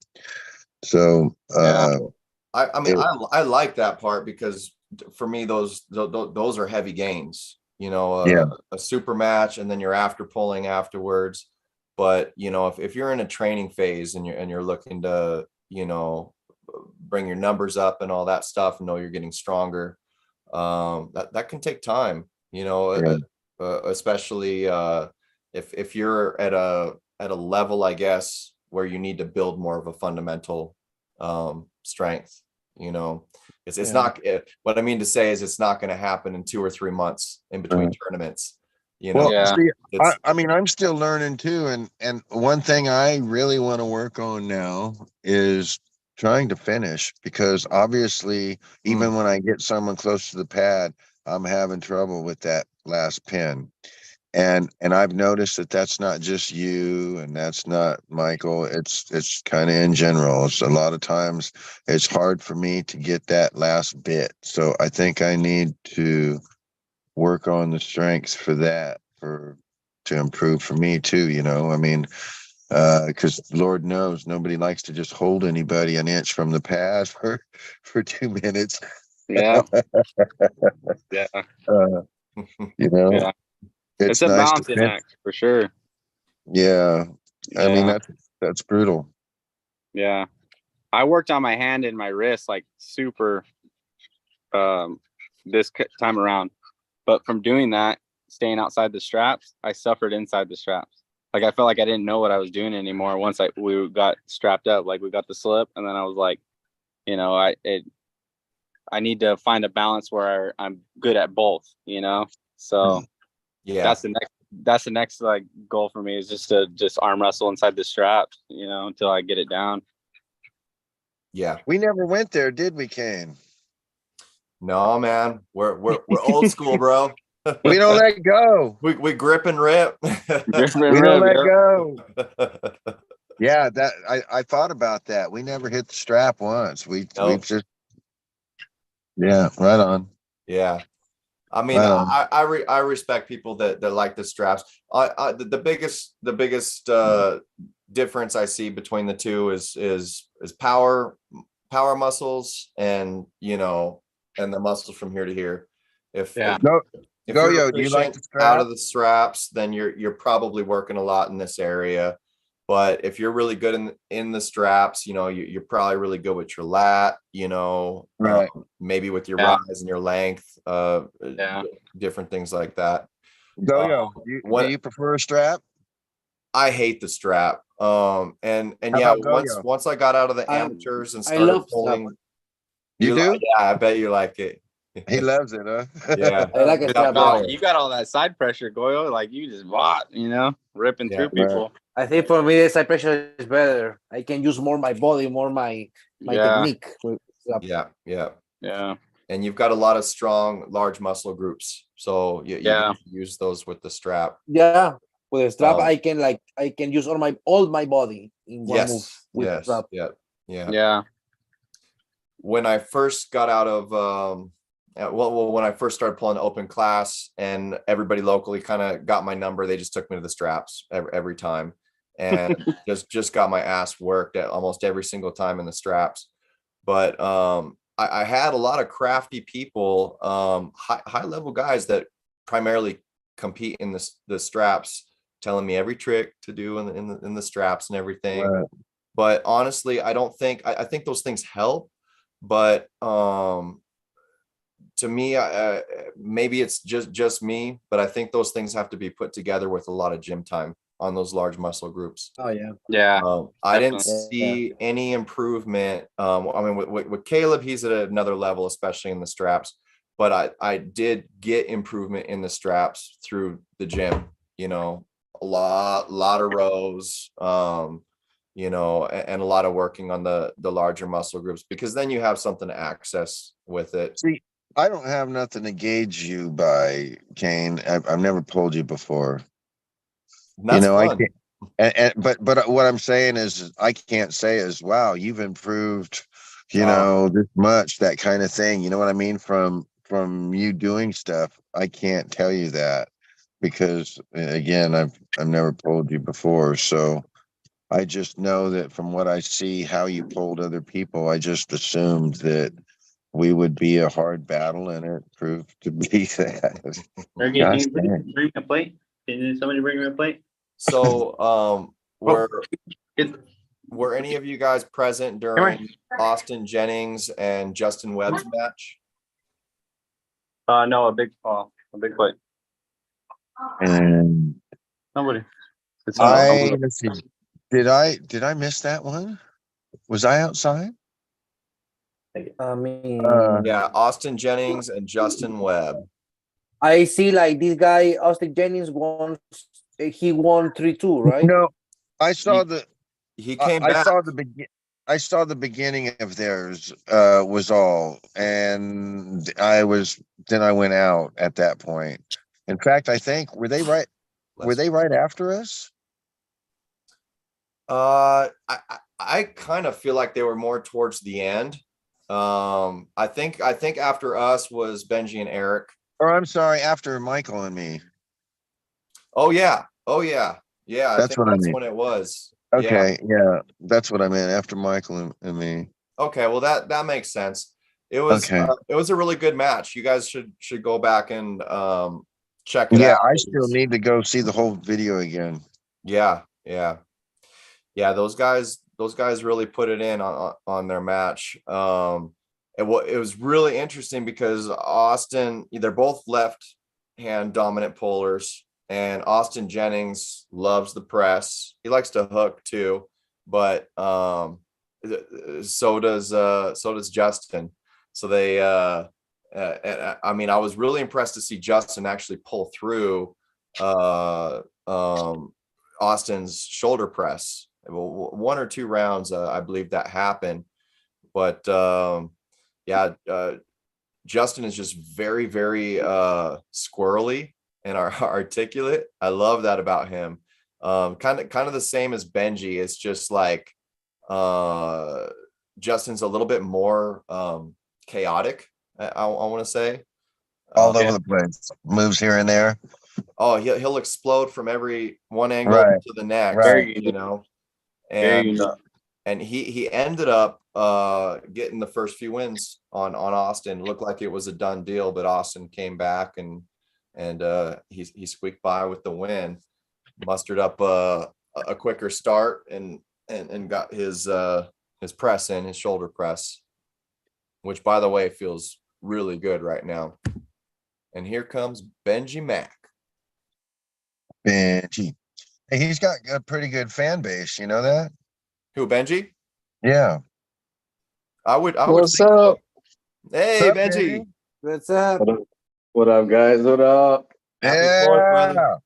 So, I mean, I like that part, because for me, those are heavy gains, you know, a super match and then you're after pulling afterwards. But, you know, if you're in a training phase and you're looking to, you know, bring your numbers up and all that stuff, and know you're getting stronger, that can take time, you know, especially if you're at a level, I guess, where you need to build more of a fundamental strength. You know, it's not, what I mean to say is it's not going to happen in 2 or 3 months in between tournaments, you know. Well, see, I mean, I'm still learning too, and one thing I really want to work on now is trying to finish, because obviously even when I get someone close to the pad, I'm having trouble with that last pin. And I've noticed that that's not just you, and that's not Michael. It's kind of in general. It's a lot of times it's hard for me to get that last bit. So I think I need to work on the strengths for that, to improve for me too. You know, I mean, because Lord knows nobody likes to just hold anybody an inch from the pad for 2 minutes. Yeah. Yeah. You know. Yeah. It's a nice balancing act for sure. Yeah. I mean, that's brutal. Yeah. I worked on my hand and my wrist like super this time around. But from doing that, staying outside the straps, I suffered inside the straps. Like I felt like I didn't know what I was doing anymore once we got strapped up. Like we got the slip, and then I was like, you know, I need to find a balance where I'm good at both, you know? So that's the next like goal for me, is just to arm wrestle inside the straps, you know, until I get it down. Yeah. We never went there, did we, Kane? No, man. We're old school, bro. We don't let go. We grip and rip. We don't let go. Yeah, that I thought about that. We never hit the strap once. We just right on. Yeah. I mean, right I respect people that like the straps. The biggest difference I see between the two is power muscles and and the muscles from here to here. If Yeah. if Go, you're yo, do you like efficient the out strap? of the straps, then you're probably working a lot in this area. But if you're really good in the straps, you're probably really good with your lat, Right. maybe with your Yeah. rise and your length, different things like that. Go, yo, do When you prefer a strap? I hate the strap, and How yeah, about Go-Yo? once I got out of the I amateurs and I started love strap. pulling, You do? yeah, I bet you like it. He loves it, huh? Yeah. I like a Yeah, strap. bro. You got all that side pressure, Goyo. Like you just ripping Yeah. through people. I think for me the side pressure is better. I can use more my body, more my technique with strap. Yeah. And you've got a lot of strong, large muscle groups, so you can use those with the strap. Yeah, with a strap, I can use all my body in one move Yes. with Yes. strap. Yeah. When I first got out of when I first started pulling open class and everybody locally kind of got my number, they just took me to the straps every time, and just got my ass worked at almost every single time in the straps. But I had a lot of crafty people, high level guys that primarily compete in the straps, telling me every trick to do in the straps and everything. Right. But honestly, I don't think I think those things help. But to me, maybe it's just me, but I think those things have to be put together with a lot of gym time on those large muscle groups. Oh yeah. Yeah. I didn't Definitely. see any improvement. I mean, with Caleb, he's at another level, especially in the straps. But I did get improvement in the straps through the gym. A lot of rows. And a lot of working on the larger muscle groups, because then you have something to access with it. See, I don't have nothing to gauge you by, Kane. I've never pulled you before. That's I fun. can't. But what I'm saying is, I can't say is, wow, you've improved, this much, that kind of thing. You know what I mean? From you doing stuff, I can't tell you that, because again, I've never pulled you before, so. I just know that from what I see, how you pulled other people, I just assumed that we would be a hard battle, and it proved to be that. Can you bring a plate? Can somebody bring me a plate? So, were any of you guys present during Austin Jennings and Justin Webb's match? No, a big plate. And Somebody. let's see. Did I miss that one? Was I outside? I mean, Yeah, Austin Jennings and Justin Webb. I see like this guy Austin Jennings won. He won 3-2, right? No, I saw He came back. I saw the beginning of theirs, was all, and I went out at that point. In fact, I think were they right after us? I kind of feel like they were more towards the end. I think after us was Benji and Eric. Or I'm sorry, after Michael and me. Oh yeah. Yeah, That's what I mean. when it was. Okay, yeah, that's what I meant, after Michael and me. Okay, well that makes sense. It was Okay. It was a really good match. You guys should go back and check it out. Yeah, I still need to go see the whole video again. Yeah. Those guys really put it in on their match. It was really interesting because Austin, they're both left hand dominant pullers, and Austin Jennings loves the press. He likes to hook too, but so does Justin. So they I mean, I was really impressed to see Justin actually pull through Austin's shoulder press. One or two rounds, I believe that happened, but Justin is just very, very squirrely and articulate. I love that about him. Kind of the same as Benji. It's just like Justin's a little bit more chaotic. I want to say all over the place, moves here and there. Oh, he'll explode from every one angle Right. to the next. Right. You know. and he ended up getting the first few wins on Austin. It looked like it was a done deal, but Austin came back and he squeaked by with the win, mustered up a quicker start and got his press in, his shoulder press, which by the way feels really good right now. And here comes Benjimac. Benji. Hey, he's got a pretty good fan base, you know that? Who, Benji? Yeah. I would What's think so. up? Hey, What's up, Benji. What's up? What up, guys? What up? Happy Fourth, brother.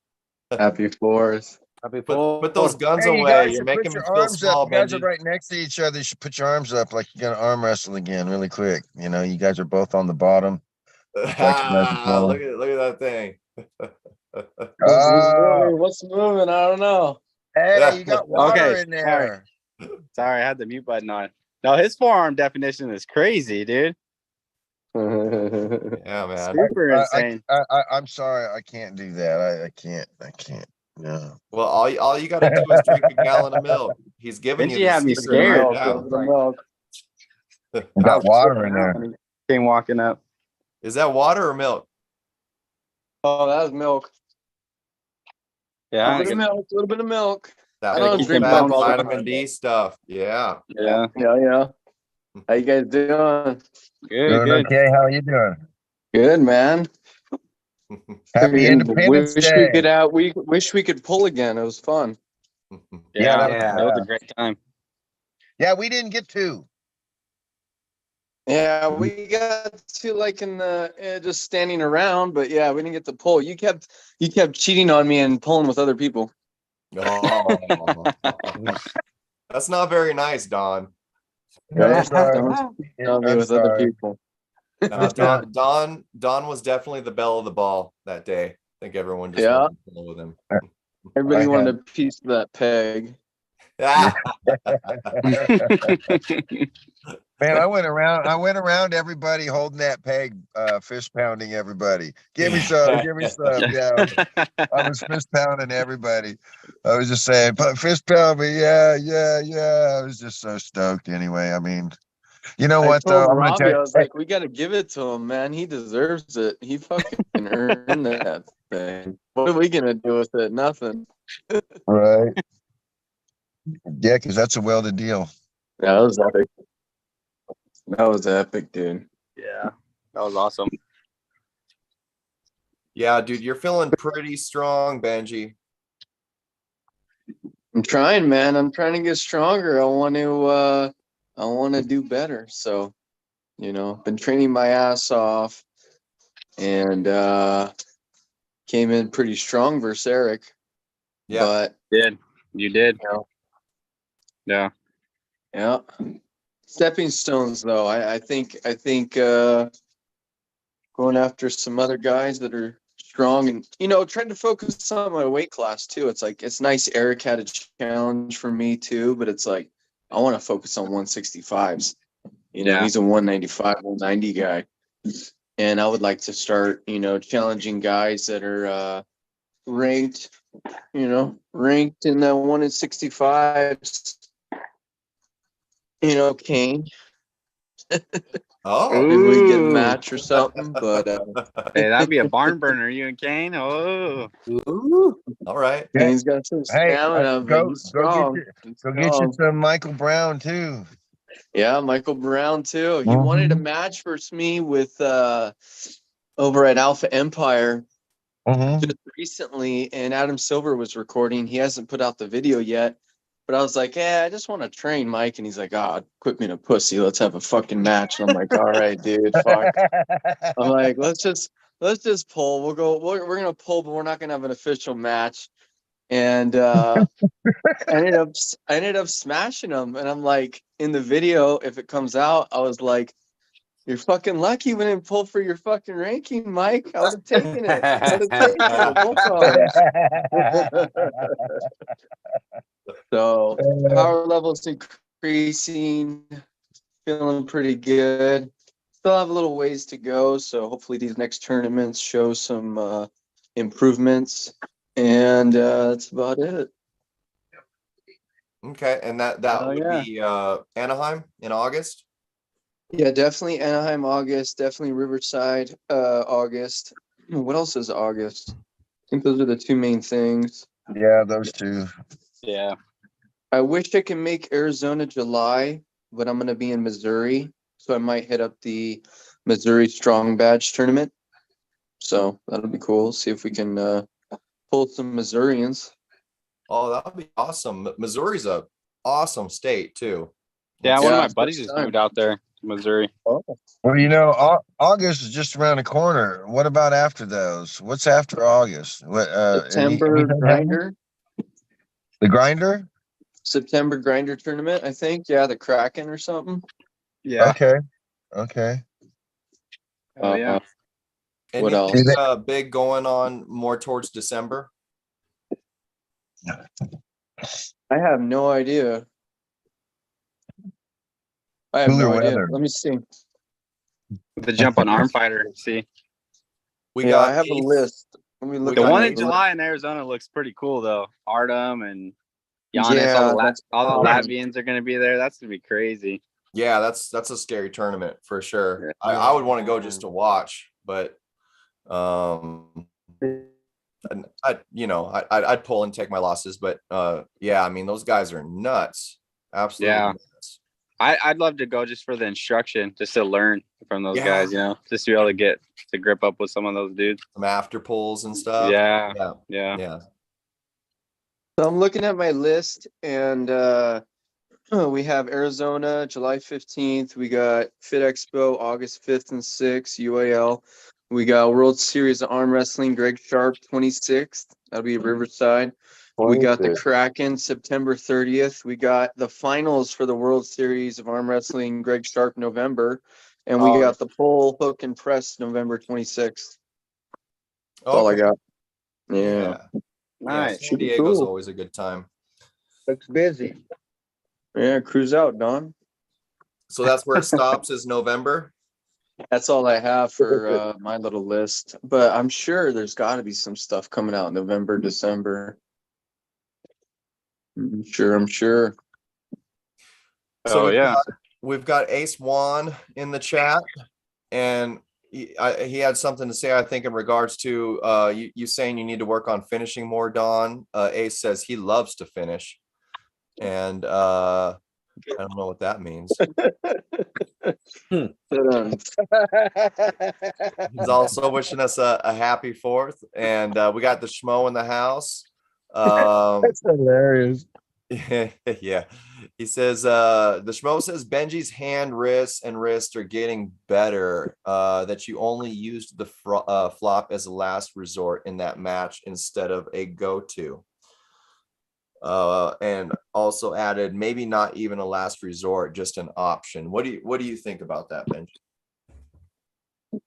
Happy Fourth. Happy Put those guns Hey, you away. guys You're should put making me your feel arms small, up. You guys are Benji. right next to each other. You should put your arms up like you're gonna arm wrestle again, really quick. You know, you guys are both on the bottom. Look at that thing. What's moving? I don't know. Hey, you got water Okay, in there. Sorry, I had the mute button on. No, his forearm definition is crazy, dude. Yeah, man. Super insane. I'm sorry, I can't do that. I can't. No. Well, all you got to do is drink a gallon of milk. He's giving you Benji the had me secret scared. right now. You got water in there. Came walking up. Is that water or milk? Oh, that's milk. Yeah, A little bit of milk. That I don't full drink fat milk all the vitamin time. D stuff. Yeah. yeah. Yeah. How you guys doing? Good, Doing good. okay. How are you doing? Good, man. Happy Independence Day. We wish we could pull again. It was fun. Yeah, That was a great time. Yeah, we didn't get to. Yeah, we got to like in the just standing around, but yeah, we didn't get to pull. You kept cheating on me and pulling with other people. Oh, that's not very nice, Don. I'm sorry. On me I'm with other sorry. people. Don was definitely the belle of the ball that day. I think everyone just wanted to pull with him. Everybody wanted a piece of that peg. Man, I went around everybody holding that peg, fist pounding everybody. Give me some. Yeah, I was fist pounding everybody. I was just saying, fist pound me. Yeah. I was just so stoked anyway. I mean, you know what though? I'm gonna tell you, I was like, we got to give it to him, man. He deserves it. He fucking earned that thing. What are we gonna do with it? Nothing. right? Yeah, because that's a welded deal. Yeah, that was epic. That was epic, dude. Yeah, that was awesome. Yeah, dude, you're feeling pretty strong, Benji. I'm trying, man. I'm trying to get stronger. I want to do better. So, been training my ass off and came in pretty strong versus Eric. Yeah. But you did. Yeah. Stepping stones, though. I think going after some other guys that are strong and trying to focus on my weight class too. It's like it's nice. Eric had a challenge for me too, but it's like I want to focus on 165s. He's a 195, 190 guy, and I would like to start challenging guys that are ranked in the 165s. Kane. Oh, Maybe we get a match or something, but hey, that'd be a barn burner, you and Kane. Oh, all right. Kane's got some stamina. Go strong. get you some Michael Brown too. Yeah, Michael Brown too. He wanted a match versus me with over at Alpha Empire just recently, and Adam Silver was recording. He hasn't put out the video yet. But I was like, I just want to train Mike. And he's like, quit being a pussy. Let's have a fucking match. And I'm like, all right, dude, fuck. I'm like, let's just pull. We're going to pull, but we're not going to have an official match. And I ended up smashing him. And I'm like, in the video, if it comes out, I was like, you're fucking lucky we didn't pull for your fucking ranking, Mike. I would have taken it. So power levels increasing, feeling pretty good. Still have a little ways to go, so hopefully these next tournaments show some improvements, and that's about it. Okay, and that Oh, would yeah. be Anaheim in August. Yeah, definitely Anaheim, August. Definitely Riverside, August. What else is August? I think those are the two main things. Yeah, those two. Yeah. I wish I could make Arizona July, but I'm going to be in Missouri. So I might hit up the Missouri Strong Badge tournament. So that'll be cool. See if we can pull some Missourians. Oh, that would be awesome. Missouri's a awesome state too. Yeah, one of Yeah, my buddies first just time. moved out there, Missouri. Oh. Well, August is just around the corner. What about after those? What's after August? What September anything happening? Grinder. The grinder? September Grinder tournament, I think. Yeah, the Kraken or something. Yeah. Okay. Oh, yeah. What Anything else? big going on more towards December? I have no idea. I have Cooler no idea. weather. Let me see. The jump on Arm Fighter. See, We Yeah, got I have a Ace- list. Let me look. the got one at in it. July in Arizona looks pretty cool though. Artem and Giannis, Yeah, that's all the awesome. Latvians are going to be there. That's going to be crazy. Yeah, that's a scary tournament for sure. Yeah. I would want to go just to watch, but and I'd pull and take my losses, but yeah, I mean those guys are nuts. Absolutely Yeah. nuts. I'd love to go just for the instruction, just to learn from those Yeah. guys, just to be able to get to grip up with some of those dudes. Some after pulls and stuff. Yeah. Yeah. Yeah. Yeah. So I'm looking at my list, and we have Arizona, July 15th. We got Fit Expo, August 5th and 6th, UAL. We got World Series of Arm Wrestling, Greg Sharp, 26th. That'll be Riverside. We got the Kraken, September 30th. We got the finals for the World Series of Arm Wrestling, Greg Sharp, November. And we got the pole, hook, and press, November 26th. That's all I Okay. got. Yeah. Yeah. Yeah, Nice. San Should be Diego's cool. always a good time. Looks busy. Yeah, cruise out, Don. So that's where it stops is November. That's all I have for my little list. But I'm sure there's got to be some stuff coming out in November, December. I'm sure. So Oh, yeah. we've got Ace Juan in the chat, and he had something to say, I think, in regards to you saying you need to work on finishing more, Don. Ace says he loves to finish, and I don't know what that means. He's also wishing us a happy 4th, and we got the Schmo in the house. That's hilarious. Yeah, he says the Schmo says Benji's hand, wrist are getting better, that you only used the flop as a last resort in that match instead of a go-to, and also added maybe not even a last resort, just an option. What do you think about that, Benji?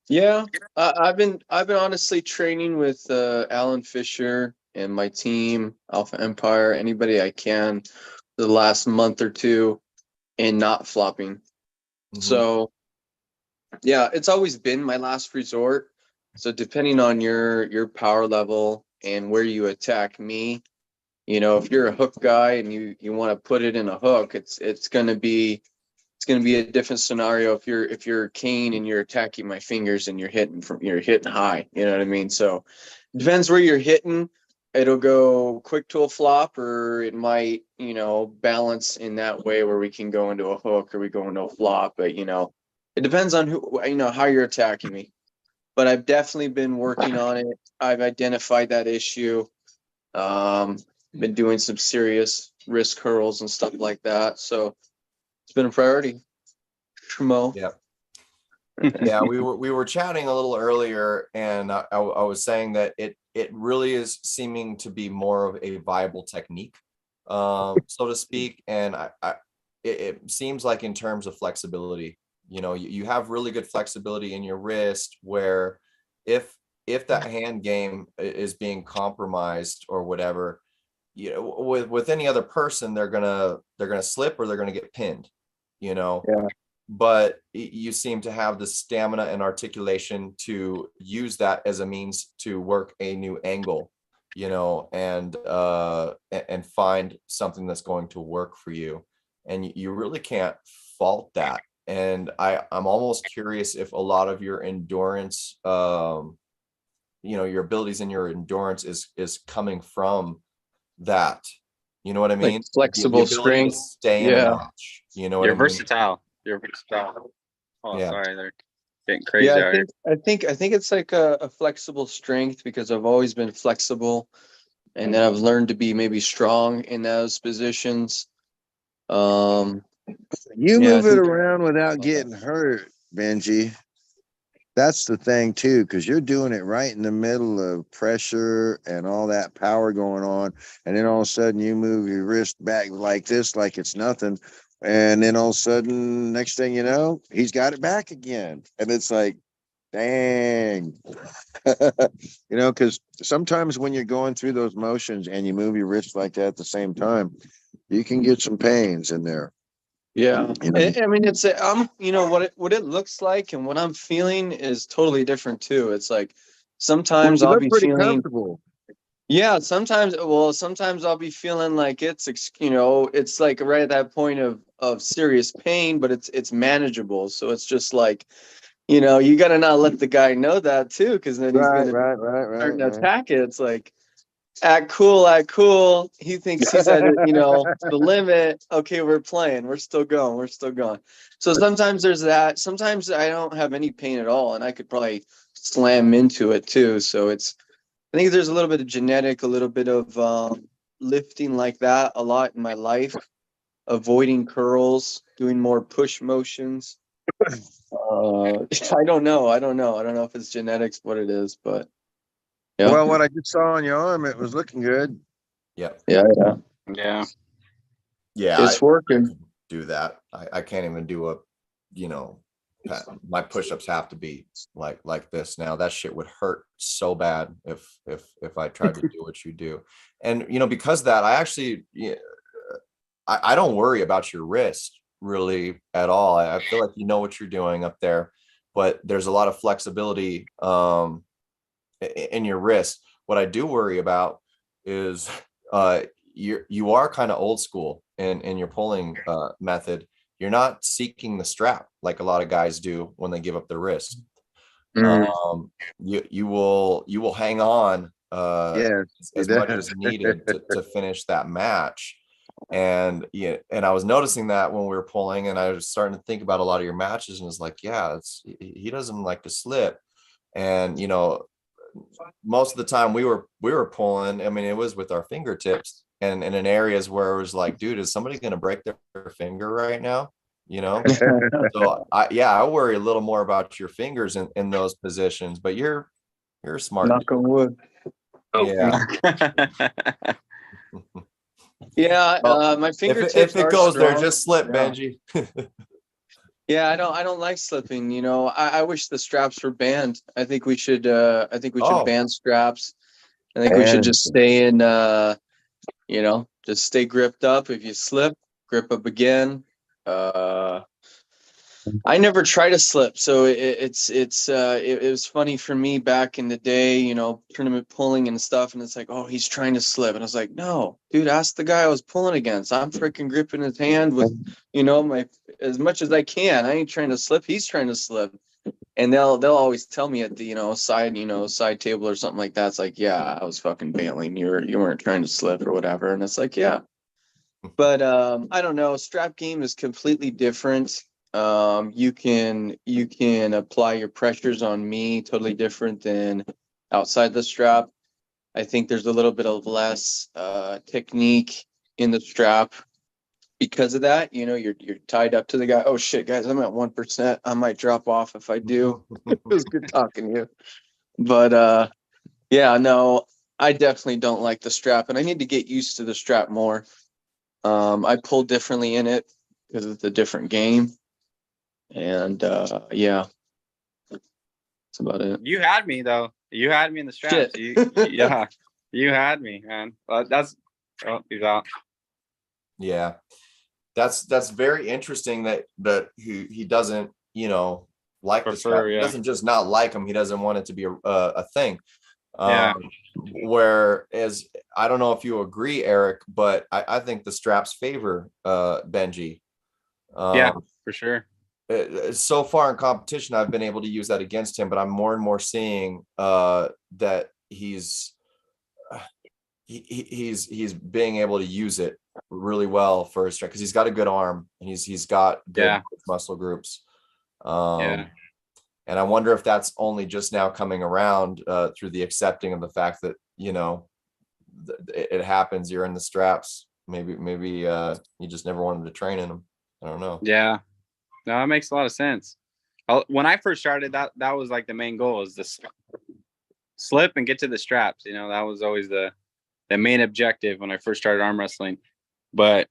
Yeah, I've been honestly training with Alan Fisher and my team, Alpha Empire, anybody I can, the last month or two, and not flopping. Mm-hmm. So, yeah, it's always been my last resort. So depending on your power level and where you attack me, if you're a hook guy and you want to put it in a hook, it's gonna be a different scenario if you're Kane and you're attacking my fingers and you're hitting high. You know what I mean? So it depends where you're hitting. It'll go quick to a flop, or it might, balance in that way where we can go into a hook or we go into a flop. But it depends on how you're attacking me. But I've definitely been working on it. I've identified that issue. Been doing some serious wrist curls and stuff like that. So it's been a priority. Schmo. Yeah. Yeah, we were chatting a little earlier, and I was saying that it really is seeming to be more of a viable technique, so to speak. And it seems like in terms of flexibility, you have really good flexibility in your wrist, where if that hand game is being compromised or whatever, with any other person, they're gonna slip or they're gonna get pinned, Yeah. But you seem to have the stamina and articulation to use that as a means to work a new angle. you know, and find something that's going to work for you. And you really can't fault that. And I'm almost curious if a lot of your endurance, you know, your abilities and your endurance is coming from that. You know what I mean? Like flexible the ability to strength. stay in a Yeah. match. You know what You're I mean? versatile. You're versatile. Oh, Yeah. sorry, they're getting crazy Yeah, out here. I think it's like a flexible strength because I've always been flexible, and then I've learned to be maybe strong in those positions. You Yeah, I move it think- around without getting hurt, Benji. That's the thing too, because you're doing it right in the middle of pressure and all that power going on, and then all of a sudden you move your wrist back like this, like it's nothing, and then all of a sudden, next thing you know, he's got it back again, and it's like, dang, you know, because sometimes when you're going through those motions and you move your wrist like that at the same time, you can get some pains in there. Yeah, You know? I mean, you know, what it looks like and what I'm feeling is totally different too. It's like sometimes You I'll look be pretty feeling, comfortable. yeah, sometimes I'll be feeling like you know, it's like right at that point of serious pain, but it's manageable. So it's just like, you know, you got to not let the guy know that too, because then he's Right, gonna start to right. attack it. It's like, act cool, act cool. He thinks he's at, you know, the limit. Okay, we're playing. We're still going. We're still going. So sometimes there's that. Sometimes I don't have any pain at all, and I could probably slam into it too. So I think there's a little bit of genetic, a little bit of lifting like that a lot in my life, avoiding curls, doing more push motions. I don't know. I don't know if it's genetics, what it is, but yeah. Well, what I just saw on your arm, it was looking good. Yeah. Yeah. Yeah. It's working. Do that. I can't even do a, you know, my push-ups have to be like this now. That shit would hurt so bad if I tried to do what you do. And you know, because of that, I actually, I don't worry about your wrist really at all. I feel like you know what you're doing up there, but there's a lot of flexibility in your wrist. What I do worry about is you are kind of old school in your pulling method. You're not seeking the strap like a lot of guys do when they give up their wrist. You will hang on as much as needed to finish that match. And yeah, and I was noticing that when we were pulling, and I was starting to think about a lot of your matches, and it's like, yeah, he doesn't like to slip. And you know, most of the time we were pulling, I mean, it was with our fingertips and in areas where it was like, dude, is somebody going to break their finger right now? You know? So I worry a little more about your fingers in those positions, but you're smart. Knock on wood. Yeah. Yeah, Well, my fingertips if it are goes there, strong. just slip, Yeah. Benji. Yeah, I don't like slipping. You know, I wish the straps were banned. I think we should ban straps. I think we should just stay in you know, just stay gripped up. If you slip, grip up again. I never try to slip, so it was funny for me back in the day, you know, tournament pulling and stuff, and it's like, oh, he's trying to slip, and I was like, no, dude, ask the guy I was pulling against. I'm freaking gripping his hand with, you know, my as much as I can. I ain't trying to slip. He's trying to slip, and they'll always tell me at the side table or something like that. It's like, yeah, I was fucking bailing. You weren't trying to slip or whatever, and it's like, yeah, but I don't know. Strap game is completely different. You can apply your pressures on me totally different than outside the strap. I think there's a little bit of less technique in the strap because of that. You know, you're tied up to the guy. Oh shit, guys, I'm at 1%. I might drop off if I do. It was good talking to you. But yeah, no, I definitely don't like the strap, and I need to get used to the strap more. I pull differently in it because it's a different game. And yeah, that's about it. You had me though. You had me in the straps. Yeah, you had me, man. He's out. Yeah, that's very interesting that he doesn't, you know, like the strap. He doesn't just not like him. He doesn't want it to be a thing. Yeah. Whereas I don't know if you agree, Eric, but I think the straps favor Benji. Yeah, for sure. So far in competition, I've been able to use that against him, but I'm more and more seeing that he's being able to use it really well for his strength because he's got a good arm and he's got good muscle groups. And I wonder if that's only just now coming around through the accepting of the fact that, you know, it happens. You're in the straps. Maybe you just never wanted to train in them. I don't know. Yeah, no, that makes a lot of sense. When I first started, that was like the main goal, is to slip and get to the straps. You know, that was always the main objective when I first started arm wrestling. But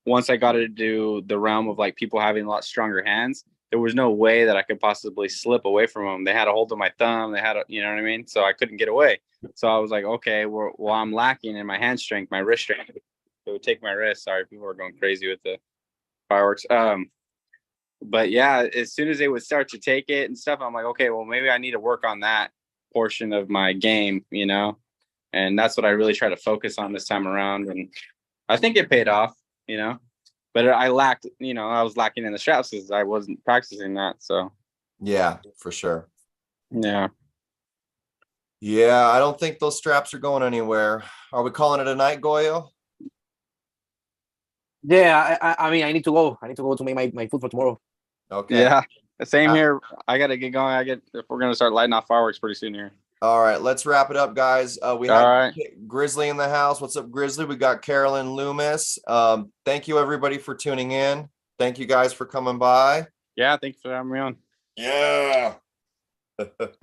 once I got into the realm of like people having a lot stronger hands, there was no way that I could possibly slip away from them. They had a hold of my thumb. They had you know what I mean? So I couldn't get away. So I was like, okay, well, I'm lacking in my hand strength, my wrist strength. It would take my wrist. Sorry, people are going crazy with the fireworks. But yeah, as soon as they would start to take it and stuff, I'm like, okay, well, maybe I need to work on that portion of my game, you know? And that's what I really try to focus on this time around. And I think it paid off, you know? But I lacked, you know, I was lacking in the straps because I wasn't practicing that. So yeah, for sure. Yeah. Yeah, I don't think those straps are going anywhere. Are we calling it a night, Goyo? Yeah, I mean, I need to go. I need to go to make my food for tomorrow. Okay. Yeah. Same here. I got to get going. If we're going to start lighting off fireworks pretty soon here. All right, let's wrap it up, guys. We All have right. Grizzly in the house. What's up, Grizzly? We got Carolyn Loomis. Thank you, everybody, for tuning in. Thank you guys for coming by. Yeah, thanks for having me on. Yeah.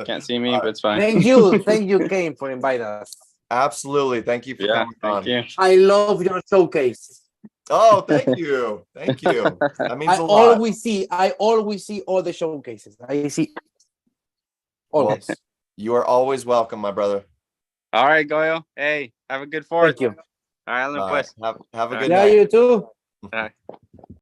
Can't see me, but it's fine. Thank you, Kane, for inviting us. Absolutely. Thank you for coming on. Thank you. I love your showcase. Oh, thank you. Thank you. That means I a lot. always see all the showcases. I see always. Well, you are always welcome, my brother. All right, Goyo. Hey, have a good 4th. Thank you. All right, All right. Have a good Yeah, night. you too. All right.